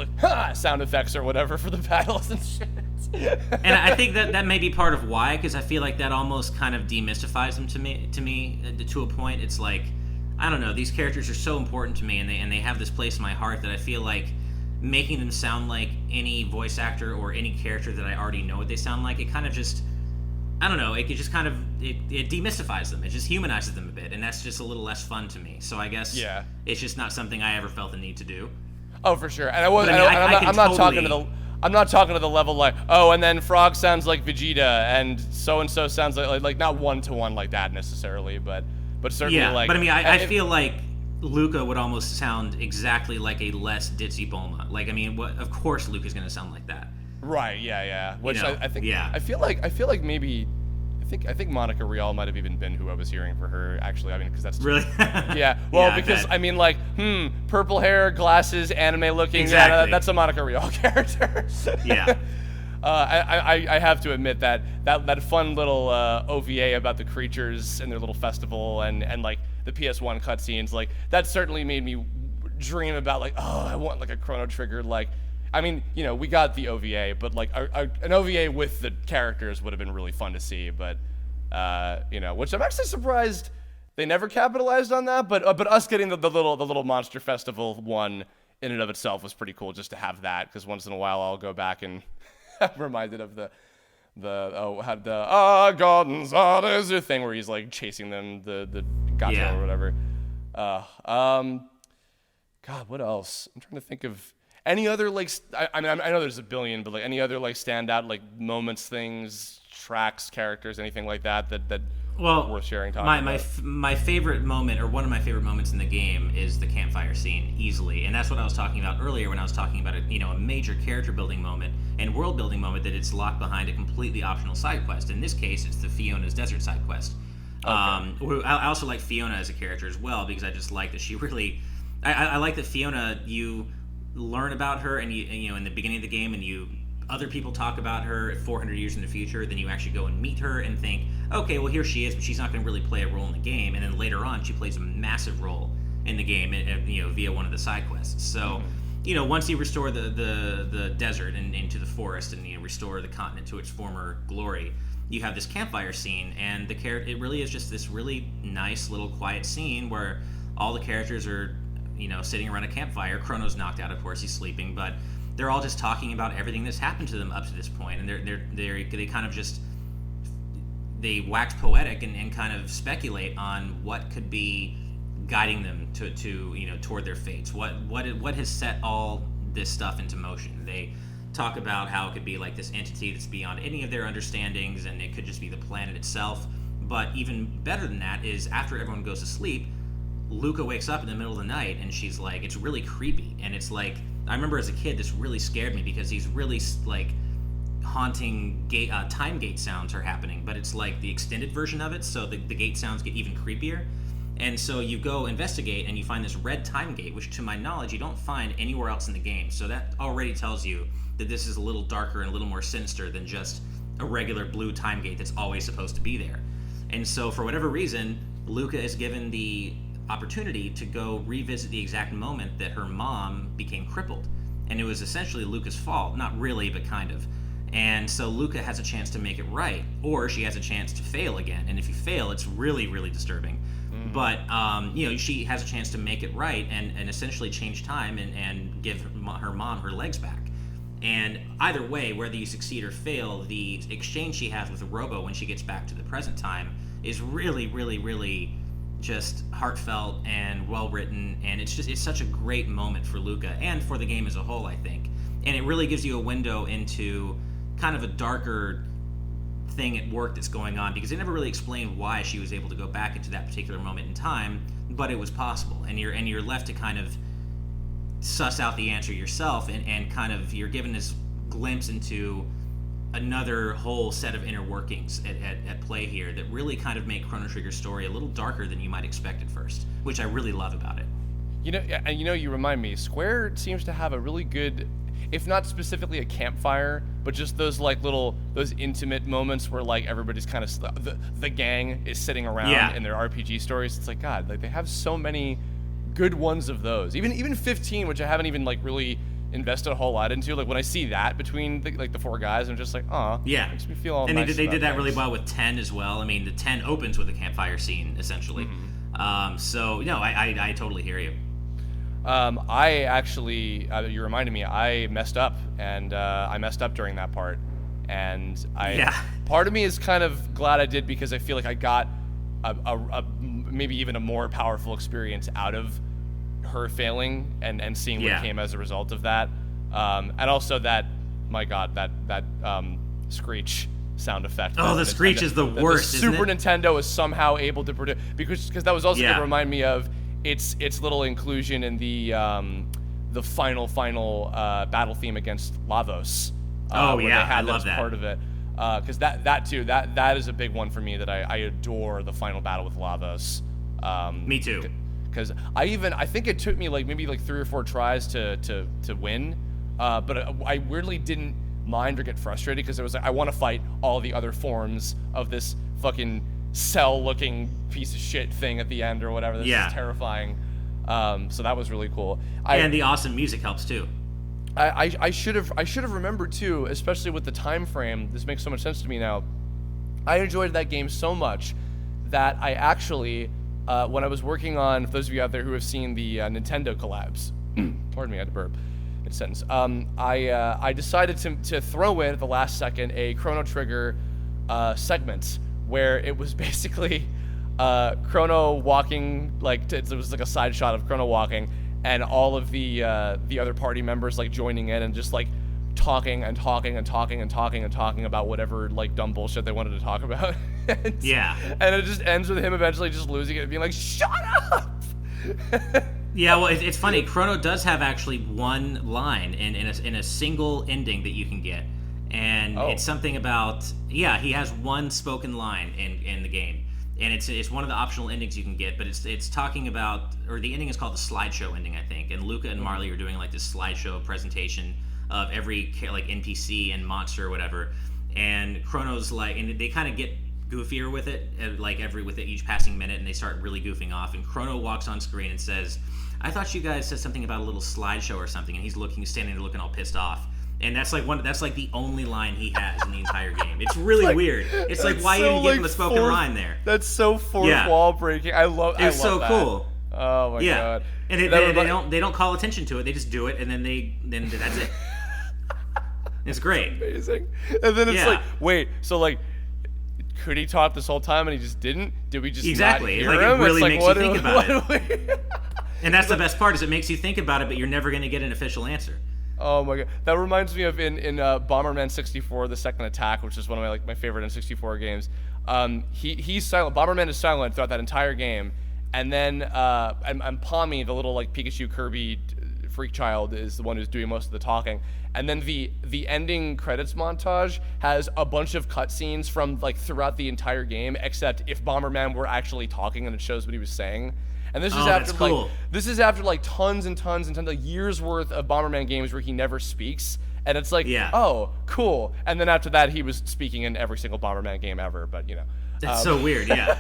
sound effects or whatever for the battles and shit. And I think that may be part of why, because I feel like that almost kind of demystifies them to me to a point. It's like, I don't know, these characters are so important to me, and they have this place in my heart that I feel like making them sound like any voice actor or any character that I already know what they sound like, it kind of just, I don't know, it just kind of, it demystifies them. It just humanizes them a bit, and that's just a little less fun to me. So I guess it's just not something I ever felt the need to do. Oh, for sure. And I'm not talking to the level like, oh, and then Frog sounds like Vegeta, and so sounds like not one-to-one like that necessarily, but certainly but I mean, I feel like Luca would almost sound exactly like a less ditzy Bulma. Like, I mean, of course Luca's going to sound like that. Right, yeah. Which I think, I feel like maybe, I think Monica Rial might have even been who I was hearing for her, actually. I mean, because that's... Really? Yeah. Well, because, I mean, purple hair, glasses, anime looking. Exactly. Yeah, that's a Monica Rial character. Yeah. I have to admit that fun little OVA about the creatures and their little festival and the PS1 cutscenes, that certainly made me dream about, I want, a Chrono Trigger, I mean, we got the OVA, but like an OVA with the characters would have been really fun to see. But which I'm actually surprised they never capitalized on that. But us getting the little Monster Festival one in and of itself was pretty cool, just to have that, because once in a while I'll go back and I'm reminded of the gardens are thing where he's like chasing them, the gato or whatever. God, what else? I'm trying to think of any other like I know there's a billion, but like any other like standout like moments, things, tracks, characters, anything like that worth sharing. My favorite moment, or one of my favorite moments in the game, is the campfire scene, easily, and that's what I was talking about earlier when I was talking about a major character building moment and world building moment, that it's locked behind a completely optional side quest. In this case, it's the Fiona's desert side quest. Okay. I also like Fiona as a character as well, because I just like that she really. I like that Fiona. You learn about her, and you in the beginning of the game, and other people talk about her 400 years in the future. Then you actually go and meet her and think, okay, well, here she is, but she's not going to really play a role in the game. And then later on, she plays a massive role in the game, via one of the side quests. So, once you restore the desert and into the forest, and restore the continent to its former glory, you have this campfire scene, and it really is just this really nice little quiet scene where all the characters are, sitting around a campfire. Chrono's knocked out, of course, he's sleeping, but they're all just talking about everything that's happened to them up to this point, and they kind of just they wax poetic and kind of speculate on what could be guiding them to toward their fates. What has set all this stuff into motion? They talk about how it could be like this entity that's beyond any of their understandings, and it could just be the planet itself. But even better than that is, after everyone goes to sleep, Luca wakes up in the middle of the night, and she's like, it's really creepy, and it's like, I remember as a kid, this really scared me, because these really like haunting time gate sounds are happening, but it's like the extended version of it, so the gate sounds get even creepier. And so you go investigate, and you find this red time gate, which to my knowledge you don't find anywhere else in the game. So that already tells you that this is a little darker and a little more sinister than just a regular blue time gate that's always supposed to be there. And so for whatever reason, Luca is given the opportunity to go revisit the exact moment that her mom became crippled. And it was essentially Luca's fault. Not really, but kind of. And so Luca has a chance to make it right, or she has a chance to fail again. And if you fail, it's really, really disturbing. But, she has a chance to make it right and essentially change time and give her mom her legs back. And either way, whether you succeed or fail, the exchange she has with Robo when she gets back to the present time is really, really, really just heartfelt and well written, and it's such a great moment for Luca and for the game as a whole, I think. And it really gives you a window into kind of a darker thing at work that's going on, because they never really explained why she was able to go back into that particular moment in time, but it was possible, and you're left to kind of suss out the answer yourself, and kind of you're given this glimpse into another whole set of inner workings at play here that really kind of make Chrono Trigger's story a little darker than you might expect at first, which I really love about it. You remind me, Square seems to have a really good, if not specifically a campfire, but just those intimate moments where like everybody's kind of the gang is sitting around in their RPG stories. It's like, God, like they have so many good ones of those. Even 15, which I haven't even like really invested a whole lot into. Like when I see that between the four guys, I'm just like, oh, yeah, makes me feel all and nice. they did that things. really well with 10 as well. I mean, the 10 opens with a campfire scene essentially. So no, I totally hear you. I actually, you reminded me, I messed up, and I messed up during that part, and part of me is kind of glad I did, because I feel like I got a maybe even a more powerful experience out of her failing and seeing what came as a result of that, and also that, my God, that screech sound effect. Oh, the screech is the worst. The Super Nintendo is somehow able to produce, because that was also going to remind me of its little inclusion in the final battle theme against Lavos. Where they had I love that part of it. Because that is a big one for me, that I adore the final battle with Lavos. Me too. Because I think it took me maybe 3 or 4 tries to win, but I weirdly didn't mind or get frustrated, because it was like, I want to fight all the other forms of this fucking cell-looking piece of shit thing at the end or whatever. This is terrifying. So that was really cool. And the awesome music helps too. I should have remembered too, especially with the time frame. This makes so much sense to me now. I enjoyed that game so much that I actually, when I was working on, for those of you out there who have seen the Nintendo collabs, pardon me, I had to burp mid-sentence. I decided to throw in at the last second a Chrono Trigger segment where it was basically Chrono walking, like it was like a side shot of Chrono walking, and all of the other party members like joining in and just like talking about whatever like dumb bullshit they wanted to talk about. Yeah. And it just ends with him eventually just losing it and being like, "Shut up!" Yeah, well, it's funny. Chrono does have actually one line in a single ending that you can get, and it's something about he has one spoken line in the game, and it's one of the optional endings you can get, but it's talking about, or the ending is called the slideshow ending, I think, and Luca and Marley are doing like this slideshow presentation of every like NPC and monster or whatever, and Chrono's like, and they kind of get goofier with it, like with each passing minute, and they start really goofing off, and Chrono walks on screen and says, "I thought you guys said something about a little slideshow or something," and he's standing there looking all pissed off. And that's like the only line he has in the entire game. It's really weird. It's like, why didn't you give him a spoken line there? That's so fourth wall breaking. I love that. It's so cool. Oh my god. And they don't call attention to it. They just do it, and then that's it. It's great. Amazing. And then it's like, wait, so like, could he talk this whole time and he just didn't? Did we just not hear him? It really makes you think about it. And that's the best part, is it makes you think about it, but you're never going to get an official answer. Oh my god, that reminds me of in Bomberman 64, The Second Attack, which is one of my favorite N64 games. He's silent. Bomberman is silent throughout that entire game, and then and Pommy, the little like Pikachu Kirby freak child, is the one who's doing most of the talking. And then the ending credits montage has a bunch of cutscenes from like throughout the entire game, except if Bomberman were actually talking, and it shows what he was saying. And this is after like tons and tons and tons, like years worth of Bomberman games where he never speaks, and it's like, oh, cool. And then after that, he was speaking in every single Bomberman game ever. But you know, that's so weird. Yeah.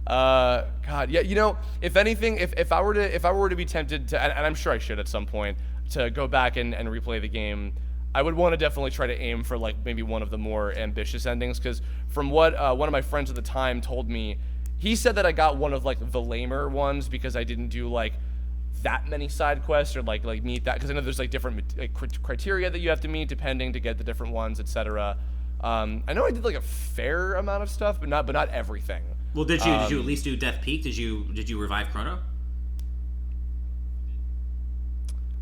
God, yeah. You know, if anything, if I were to be tempted to, and I'm sure I should at some point, to go back and replay the game, I would want to definitely try to aim for like maybe one of the more ambitious endings, because from what one of my friends at the time told me, he said that I got one of like the lamer ones because I didn't do like that many side quests or like meet that, because I know there's like different criteria that you have to meet depending to get the different ones, etc. I know I did like a fair amount of stuff, but not everything. Well, did you at least do Death Peak? Did you revive Chrono?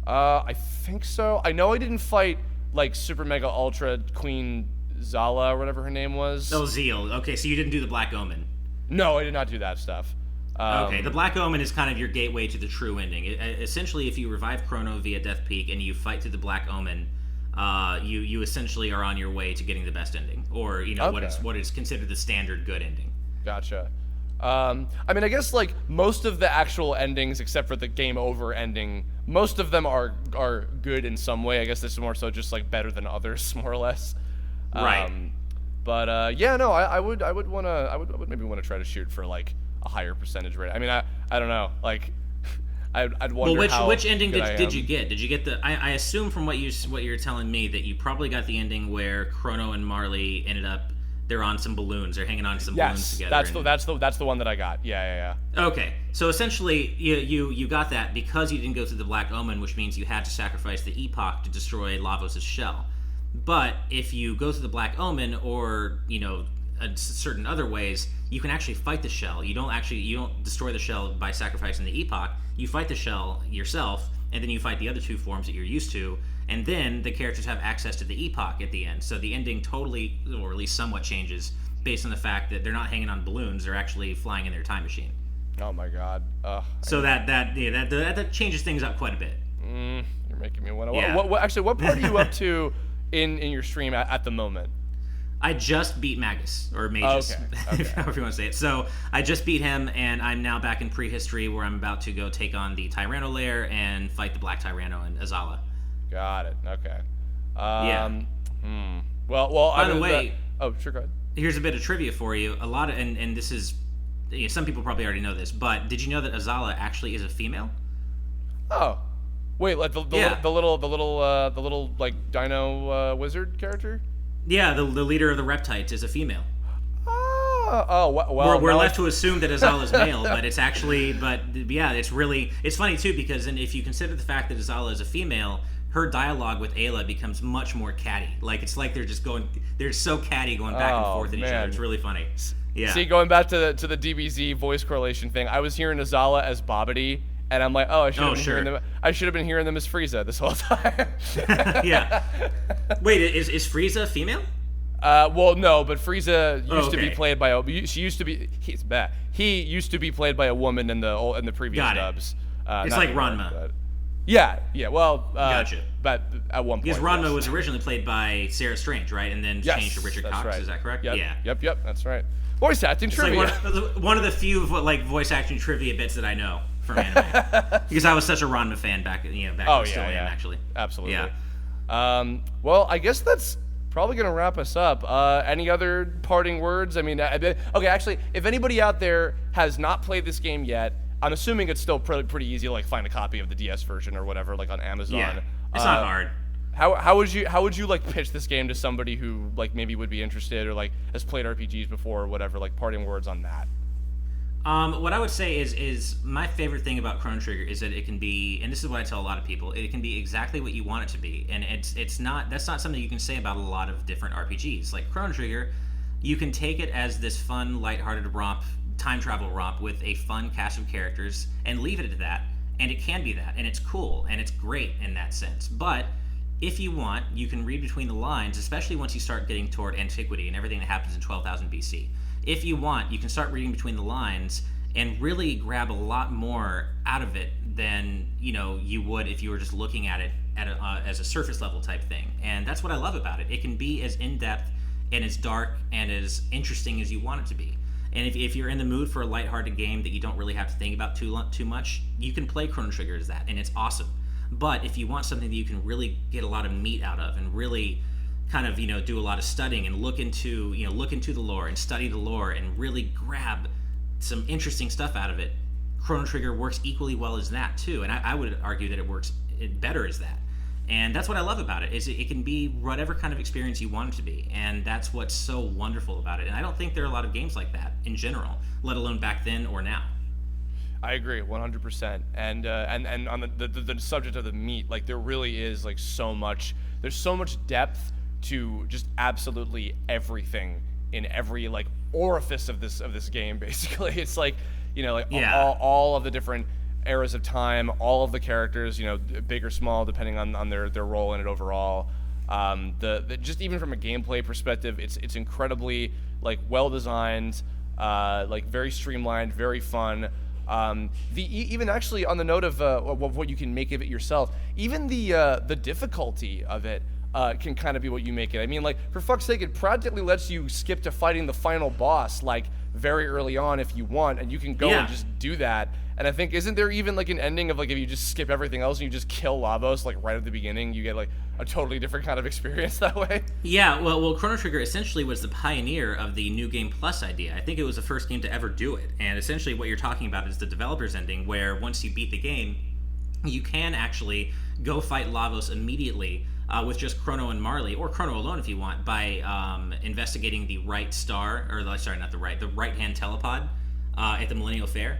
I think so. I know I didn't fight like Super Mega Ultra Queen Zala or whatever her name was. Oh, Zeal. Okay, so you didn't do the Black Omen. No, I did not do that stuff. Okay, the Black Omen is kind of your gateway to the true ending. Essentially, if you revive Chrono via Death Peak and you fight through the Black Omen, you essentially are on your way to getting the best ending, or what is considered the standard good ending. Gotcha. I mean, I guess like most of the actual endings, except for the game over ending, most of them are good in some way. I guess this is more so just like better than others, more or less. Right. But I would maybe want to try to shoot for like a higher percentage rate. I mean, I don't know, like I'd wonder. Well, which ending did you get? Did you get the? I assume from what you're telling me that you probably got the ending where Chrono and Marley ended up. They're on some balloons. They're hanging on some balloons together. That's the one that I got. Yeah. Okay, so essentially, you got that because you didn't go through the Black Omen, which means you had to sacrifice the Epoch to destroy Lavos' shell. But if you go through the Black Omen, or certain other ways, you can actually fight the shell. You don't destroy the shell by sacrificing the Epoch. You fight the shell yourself, and then you fight the other two forms that you're used to. And then the characters have access to the Epoch at the end. So the ending totally, or at least somewhat, changes based on the fact that they're not hanging on balloons; they're actually flying in their time machine. Oh my god! So that changes things up quite a bit. You're making me want to. Yeah. What part are you up to in your stream at the moment? I just beat Magus, or Magus, however you want to say it. So I just beat him, and I'm now back in prehistory, where I'm about to go take on the Tyranno lair and fight the Black Tyranno and Azala. Got it. Okay. Yeah. Well. By the way, sure. Go ahead. Here's a bit of trivia for you. A lot of, and this is, some people probably already know this, but did you know that Azala actually is a female? Oh. Wait, like Yeah. the little like dino wizard character? Yeah, the leader of the Reptites is a female. Well, We're now left to assume that Azala's male, but it's actually, yeah, it's funny too, because if you consider the fact that Azala is a female, her dialogue with Ayla becomes much more catty. Like, it's like they're so catty going back and forth at each other. It's really funny. Yeah. See, going back to the DBZ voice correlation thing, I was hearing Azala as Bobbity, and I'm like, I should have been hearing them as Frieza this whole time. Yeah. Wait, is Frieza female? Well, no, but Frieza used to be okay. played by he used to be played by a woman in the previous Got it. dubs. It's like Ranma. But, yeah. Well, Gotcha. But at one point, Because Ranma yes. was originally played by Sarah Strange, right? And then Yes, changed to Richard that's Cox. right. Is that correct? Yep, Yeah. Yep. That's right. Voice acting It's trivia. like one of the few voice acting trivia bits that I know from anime. Because I was such a Ranma fan back when I still am, actually. Absolutely. Yeah. Well, I guess that's probably gonna wrap us up. Any other parting words? I mean, okay. Actually, if anybody out there has not played this game yet, I'm assuming it's still pretty easy to like find a copy of the DS version or whatever, like on Amazon. Yeah. It's not hard. How would you like pitch this game to somebody who like maybe would be interested or like has played RPGs before or whatever? Like parting words on that. What I would say is my favorite thing about Chrono Trigger is that it can be, and this is what I tell a lot of people, it can be exactly what you want it to be, and that's not something you can say about a lot of different RPGs. Like Chrono Trigger, you can take it as this fun, lighthearted romp, time travel romp with a fun cast of characters and leave it at that, and it can be that, and it's cool and it's great in that sense. But if you want, you can read between the lines, especially once you start getting toward antiquity and everything that happens in 12,000 BC. If you want, you can start reading between the lines and really grab a lot more out of it than you would if you were just looking at it as a surface level type thing. And that's what I love about it. It can be as in depth and as dark and as interesting as you want it to be. And if you're in the mood for a lighthearted game that you don't really have to think about too much, you can play Chrono Trigger as that, and it's awesome. But if you want something that you can really get a lot of meat out of and really kind of do a lot of studying and look into the lore and study the lore and really grab some interesting stuff out of it, Chrono Trigger works equally well as that too. And I would argue that it works better as that. And that's what I love about it, is it can be whatever kind of experience you want it to be. And that's what's so wonderful about it. And I don't think there are a lot of games like that in general, let alone back then or now. I agree 100%. And on the subject of the meat, like there really is like there's so much depth to just absolutely everything in every like orifice of this game. Basically, it's like all of the different eras of time, all of the characters, big or small depending on their role in it overall. The just even from a gameplay perspective, it's incredibly like well designed, like very streamlined, very fun. Even actually on the note of what you can make of it yourself, even the difficulty of it can kind of be what you make it. I mean, like, for fuck's sake, it practically lets you skip to fighting the final boss, like, very early on if you want, and you can go and just do that. And I think, isn't there even, like, an ending of, like, if you just skip everything else and you just kill Lavos, like, right at the beginning, you get, like, a totally different kind of experience that way? Yeah, well, Chrono Trigger essentially was the pioneer of the New Game Plus idea. I think it was the first game to ever do it. And essentially what you're talking about is the developer's ending, where once you beat the game, you can actually go fight Lavos immediately with just Chrono and Marley, or Chrono alone if you want, by investigating the right star, or sorry, not the right-hand telepod at the Millennial Fair.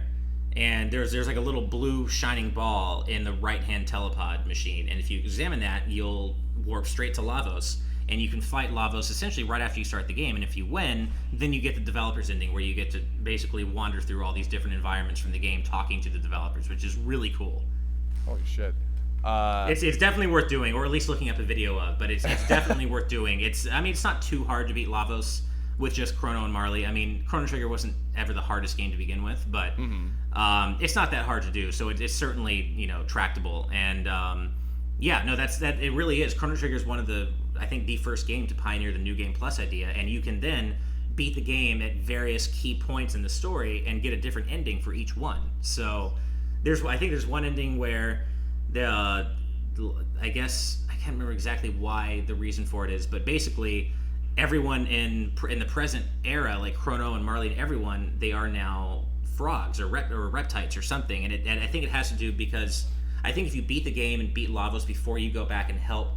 And there's like a little blue shining ball in the right-hand telepod machine, and if you examine that, you'll warp straight to Lavos, and you can fight Lavos essentially right after you start the game. And if you win, then you get the developer's ending, where you get to basically wander through all these different environments from the game, talking to the developers, which is really cool. Holy shit. It's definitely worth doing, or at least looking up a video of, but it's definitely worth doing. It's not too hard to beat Lavos with just Chrono and Marley. I mean, Chrono Trigger wasn't ever the hardest game to begin with, but it's not that hard to do, so it's certainly, tractable. And it really is. Chrono Trigger is one of the first game to pioneer the New Game Plus idea, and you can then beat the game at various key points in the story and get a different ending for each one. So I think there's one ending where I guess I can't remember exactly why the reason for it is, but basically everyone in the present era, like Chrono and Marley and everyone, they are now frogs or reptites or something, and I think it has to do because I think if you beat the game and beat Lavos before you go back and help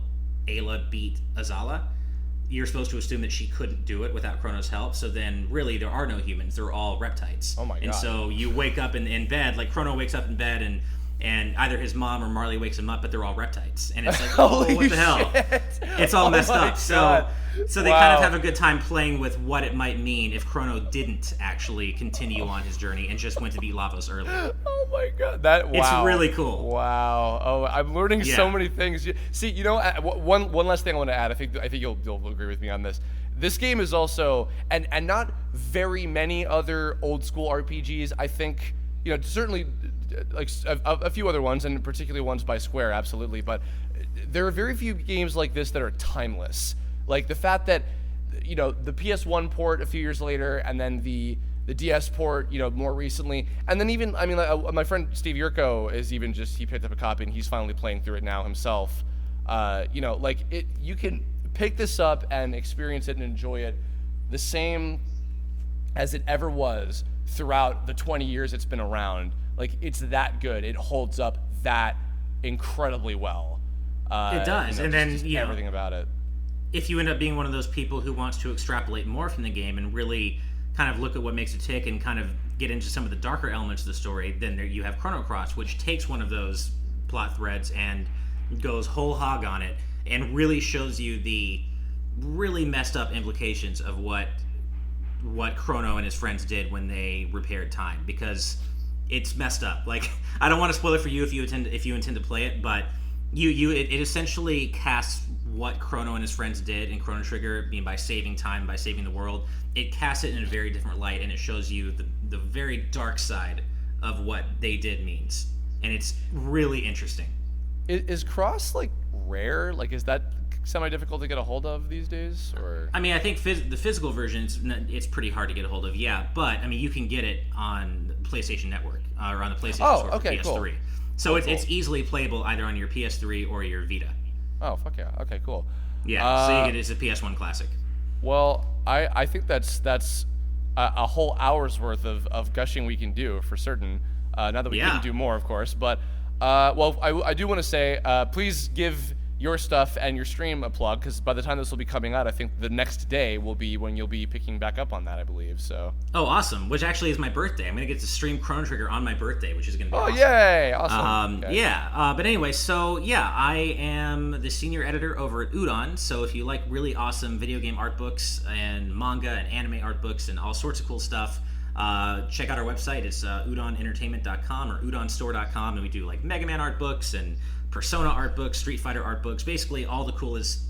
Ayla beat Azala, you're supposed to assume that she couldn't do it without Chrono's help. So then, really, there are no humans. They're all reptites. Oh my god! And so you wake up in bed, like Chrono wakes up in bed, and either his mom or Marley wakes him up, but they're all reptites. And it's like, oh, what the hell? It's all messed up. So they kind of have a good time playing with what it might mean if Chrono didn't actually continue on his journey and just went to beat Lavos earlier. Oh my god, It's really cool. Wow. Oh, I'm learning so many things. See, one last thing I want to add. I think you'll agree with me on this. This game is also, and not very many other old school RPGs. I think, certainly like a few other ones, and particularly ones by Square, absolutely. But there are very few games like this that are timeless. Like the fact that, the PS1 port a few years later, and then the DS port, more recently, and then even, my friend Steve Yurko he picked up a copy and he's finally playing through it now himself. You can pick this up and experience it and enjoy it the same as it ever was throughout the 20 years it's been around. Like, it's that good. It holds up that incredibly well. It does, and then everything about it. If you end up being one of those people who wants to extrapolate more from the game and really kind of look at what makes it tick and kind of get into some of the darker elements of the story, then you have Chrono Cross, which takes one of those plot threads and goes whole hog on it and really shows you the really messed up implications of what Chrono and his friends did when they repaired time, because it's messed up. Like, I don't want to spoil it for you if you intend to play it, but it essentially casts what Chrono and his friends did in Chrono Trigger, by saving time, by saving the world. It casts it in a very different light, and it shows you the very dark side of what they did means, and it's really interesting. Is Cross rare? Is that semi-difficult to get a hold of these days, or? I think the physical version, it's pretty hard to get a hold of, yeah. But you can get it on PlayStation Network or on the PlayStation Store for PS3. Cool. So it's easily playable either on your PS3 or your Vita. Oh, fuck yeah! Okay, cool. Yeah, so it's a PS1 classic. Well, I think that's a whole hour's worth of gushing we can do for certain. Not that we couldn't do more, of course, but I do want to say, please give your stuff and your stream a plug, because by the time this will be coming out, I think the next day will be when you'll be picking back up on that, I believe. So. Oh, awesome! Which actually is my birthday. I'm gonna get to stream Chrono Trigger on my birthday, which is gonna be awesome. Yay! Awesome. Okay. Yeah. But anyway, I am the senior editor over at Udon. So if you like really awesome video game art books and manga and anime art books and all sorts of cool stuff, check out our website. It's udonentertainment.com or udonstore.com, and we do Mega Man art books and Persona art books, Street Fighter art books, basically all the coolest,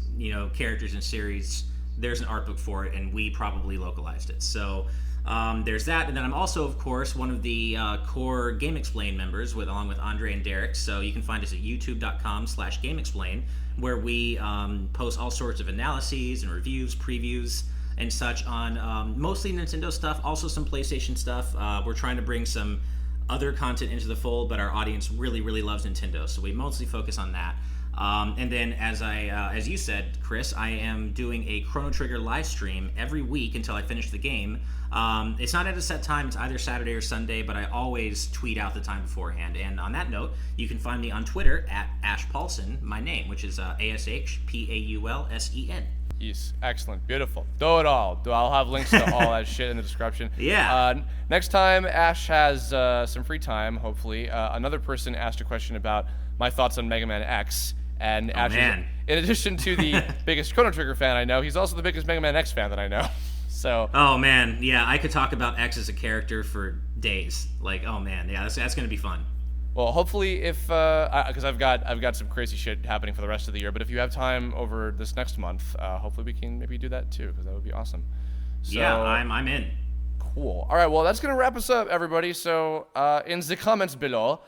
characters and series. There's an art book for it, and we probably localized it. So there's that, and then I'm also, of course, one of the core Game Explain members, along with Andre and Derek. So you can find us at youtube.com/GameExplain, where we post all sorts of analyses and reviews, previews, and such on mostly Nintendo stuff, also some PlayStation stuff. We're trying to bring some other content into the fold, but our audience really, really loves Nintendo, so we mostly focus on that. And then, as you said, Chris, I am doing a Chrono Trigger live stream every week until I finish the game. It's not at a set time; it's either Saturday or Sunday, but I always tweet out the time beforehand. And on that note, you can find me on Twitter at Ash Paulsen, my name, which is ASHPAULSEN. Yes, excellent, beautiful. Do it all. I'll have links to all that shit in the description. Yeah. Next time Ash has some free time, hopefully, another person asked a question about my thoughts on Mega Man X. And Ash, in addition to the biggest Chrono Trigger fan I know, he's also the biggest Mega Man X fan that I know. So. Oh man, yeah, I could talk about X as a character for days. Oh man, yeah, that's gonna be fun. Well, hopefully, because I've got some crazy shit happening for the rest of the year. But if you have time over this next month, hopefully we can maybe do that too, because that would be awesome. So, yeah, I'm in. Cool. All right. Well, that's gonna wrap us up, everybody. So in the comments below,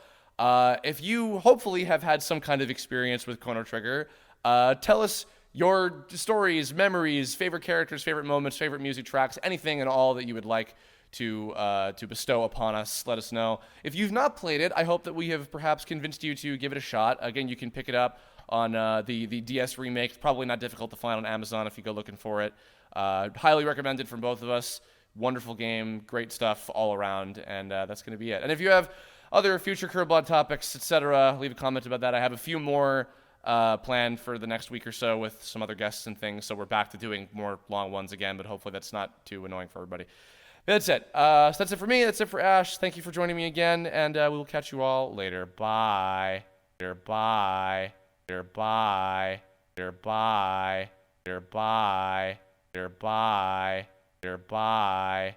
if you hopefully have had some kind of experience with Chrono Trigger, tell us your stories, memories, favorite characters, favorite moments, favorite music tracks, anything and all that you would like to bestow upon us. Let us know. If you've not played it, I hope that we have perhaps convinced you to give it a shot. Again, you can pick it up on the DS remake. It's probably not difficult to find on Amazon if you go looking for it. Highly recommended from both of us. Wonderful game, great stuff all around, and that's going to be it. And if you have other future Kirblog topics, etc., leave a comment about that. I have a few more planned for the next week or so with some other guests and things, so we're back to doing more long ones again, but hopefully that's not too annoying for everybody. But that's it. So that's it for me. That's it for Ash. Thank you for joining me again, and we will catch you all later. Bye. Bye. Bye. Bye. Bye. Bye. Bye.